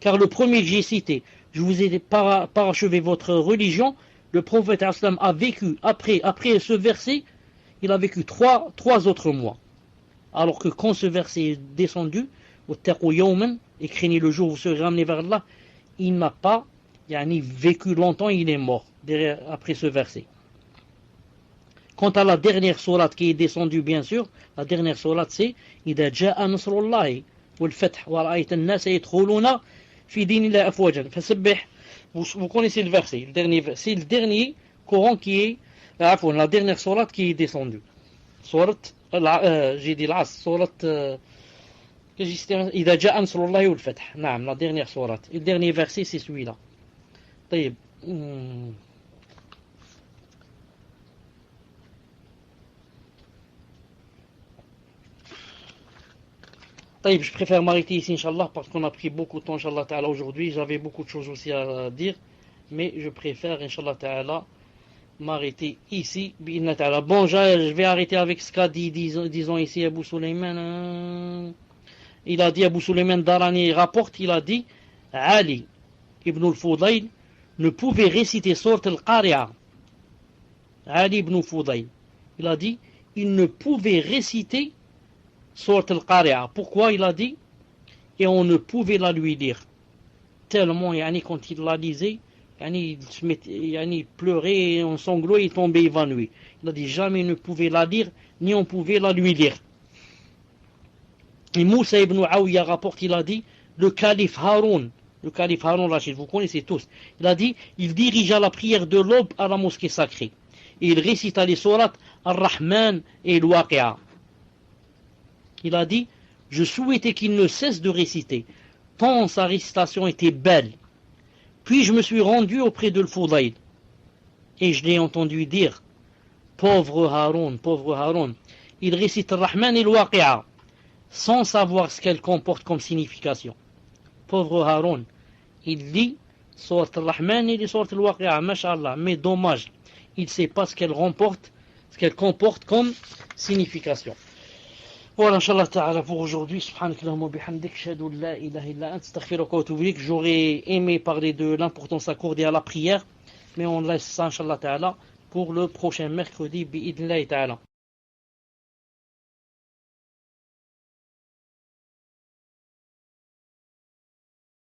Car le premier que j'ai cité, je vous ai parachevé votre religion, le prophète aslam a vécu, après ce verset, il a vécu trois autres mois. Alors que quand ce verset est descendu, et craignez le jour où vous serez ramenés vers Allah, il n'a pas vécu longtemps, il est mort après ce verset. Quant à la dernière sourate qui est descendue, bien sûr, la dernière sourate c'est إِذَا جَاءَ نَصْرُ اللَّهِ وَالْفَتْحُ وَرَأَيْتَ النَّاسَ يَدْخُلُونَ فِي دِينِ اللَّهِ أَفْوَاجًا فَسَبِّحْ. Vous connaissez le verset, c'est le dernier Coran qui est, la dernière sourate qui est descendue. Sourate, j'ai dit l'As, sourate, إِذَا جَاءَ نَصْرُ اللَّهِ وَالْفَتْحُ. Naam, la dernière sourate. Et le dernier verset c'est celui-là. طيب. Je préfère m'arrêter ici, Inch'Allah, parce qu'on a pris beaucoup de temps, Inch'Allah Ta'ala, aujourd'hui. J'avais beaucoup de choses aussi à dire, mais je préfère, Inch'Allah Ta'ala, m'arrêter ici. Bon, je vais arrêter avec ce qu'a dit, disons ici, Abu Sulayman. Il a dit, Abu Sulayman Darani rapporte, il a dit, Ali ibn al-Fudayl ne pouvait réciter Sourate al-Qari'a. Ali ibn al-Fudayl, il a dit, il ne pouvait réciter Sourate al-Qari'a. Pourquoi il a dit? Et on ne pouvait la lui lire. Tellement, quand il la lisait, il pleurait en sanglots et il tombait évanoui. Il a dit jamais il ne pouvait la lire, ni on pouvait la lui lire. Et Moussa ibn Aouya rapporte, il a dit, le calife Haroun Rachid, vous connaissez tous, il a dit, il dirigea la prière de l'aube à la mosquée sacrée. Et il récita les sourates Ar-Rahman et Al-Waqi'a. Il a dit, je souhaitais qu'il ne cesse de réciter, tant sa récitation était belle. Puis je me suis rendu auprès de Al-Fudayl, et je l'ai entendu dire, pauvre Haroun, il récite Ar-Rahman et Al-Waqi'a, sans savoir ce qu'elle comporte comme signification. Pauvre Haroun, il lit Sourate Ar-Rahman et Sourate Al-Waqi'a, Masha'Allah, mais dommage, il ne sait pas ce qu'elle comporte comme signification. Voilà, Inch'Allah Ta'ala, pour aujourd'hui. Subhanakallahumma bihamdik, shahadu la ilaha illa ant, astaghfiruka wa atubu ilayk. J'aurais aimé parler de l'importance accordée à la prière, mais on laisse ça, Inch'Allah Ta'ala, pour le prochain mercredi, bi'idnillahi ta'ala.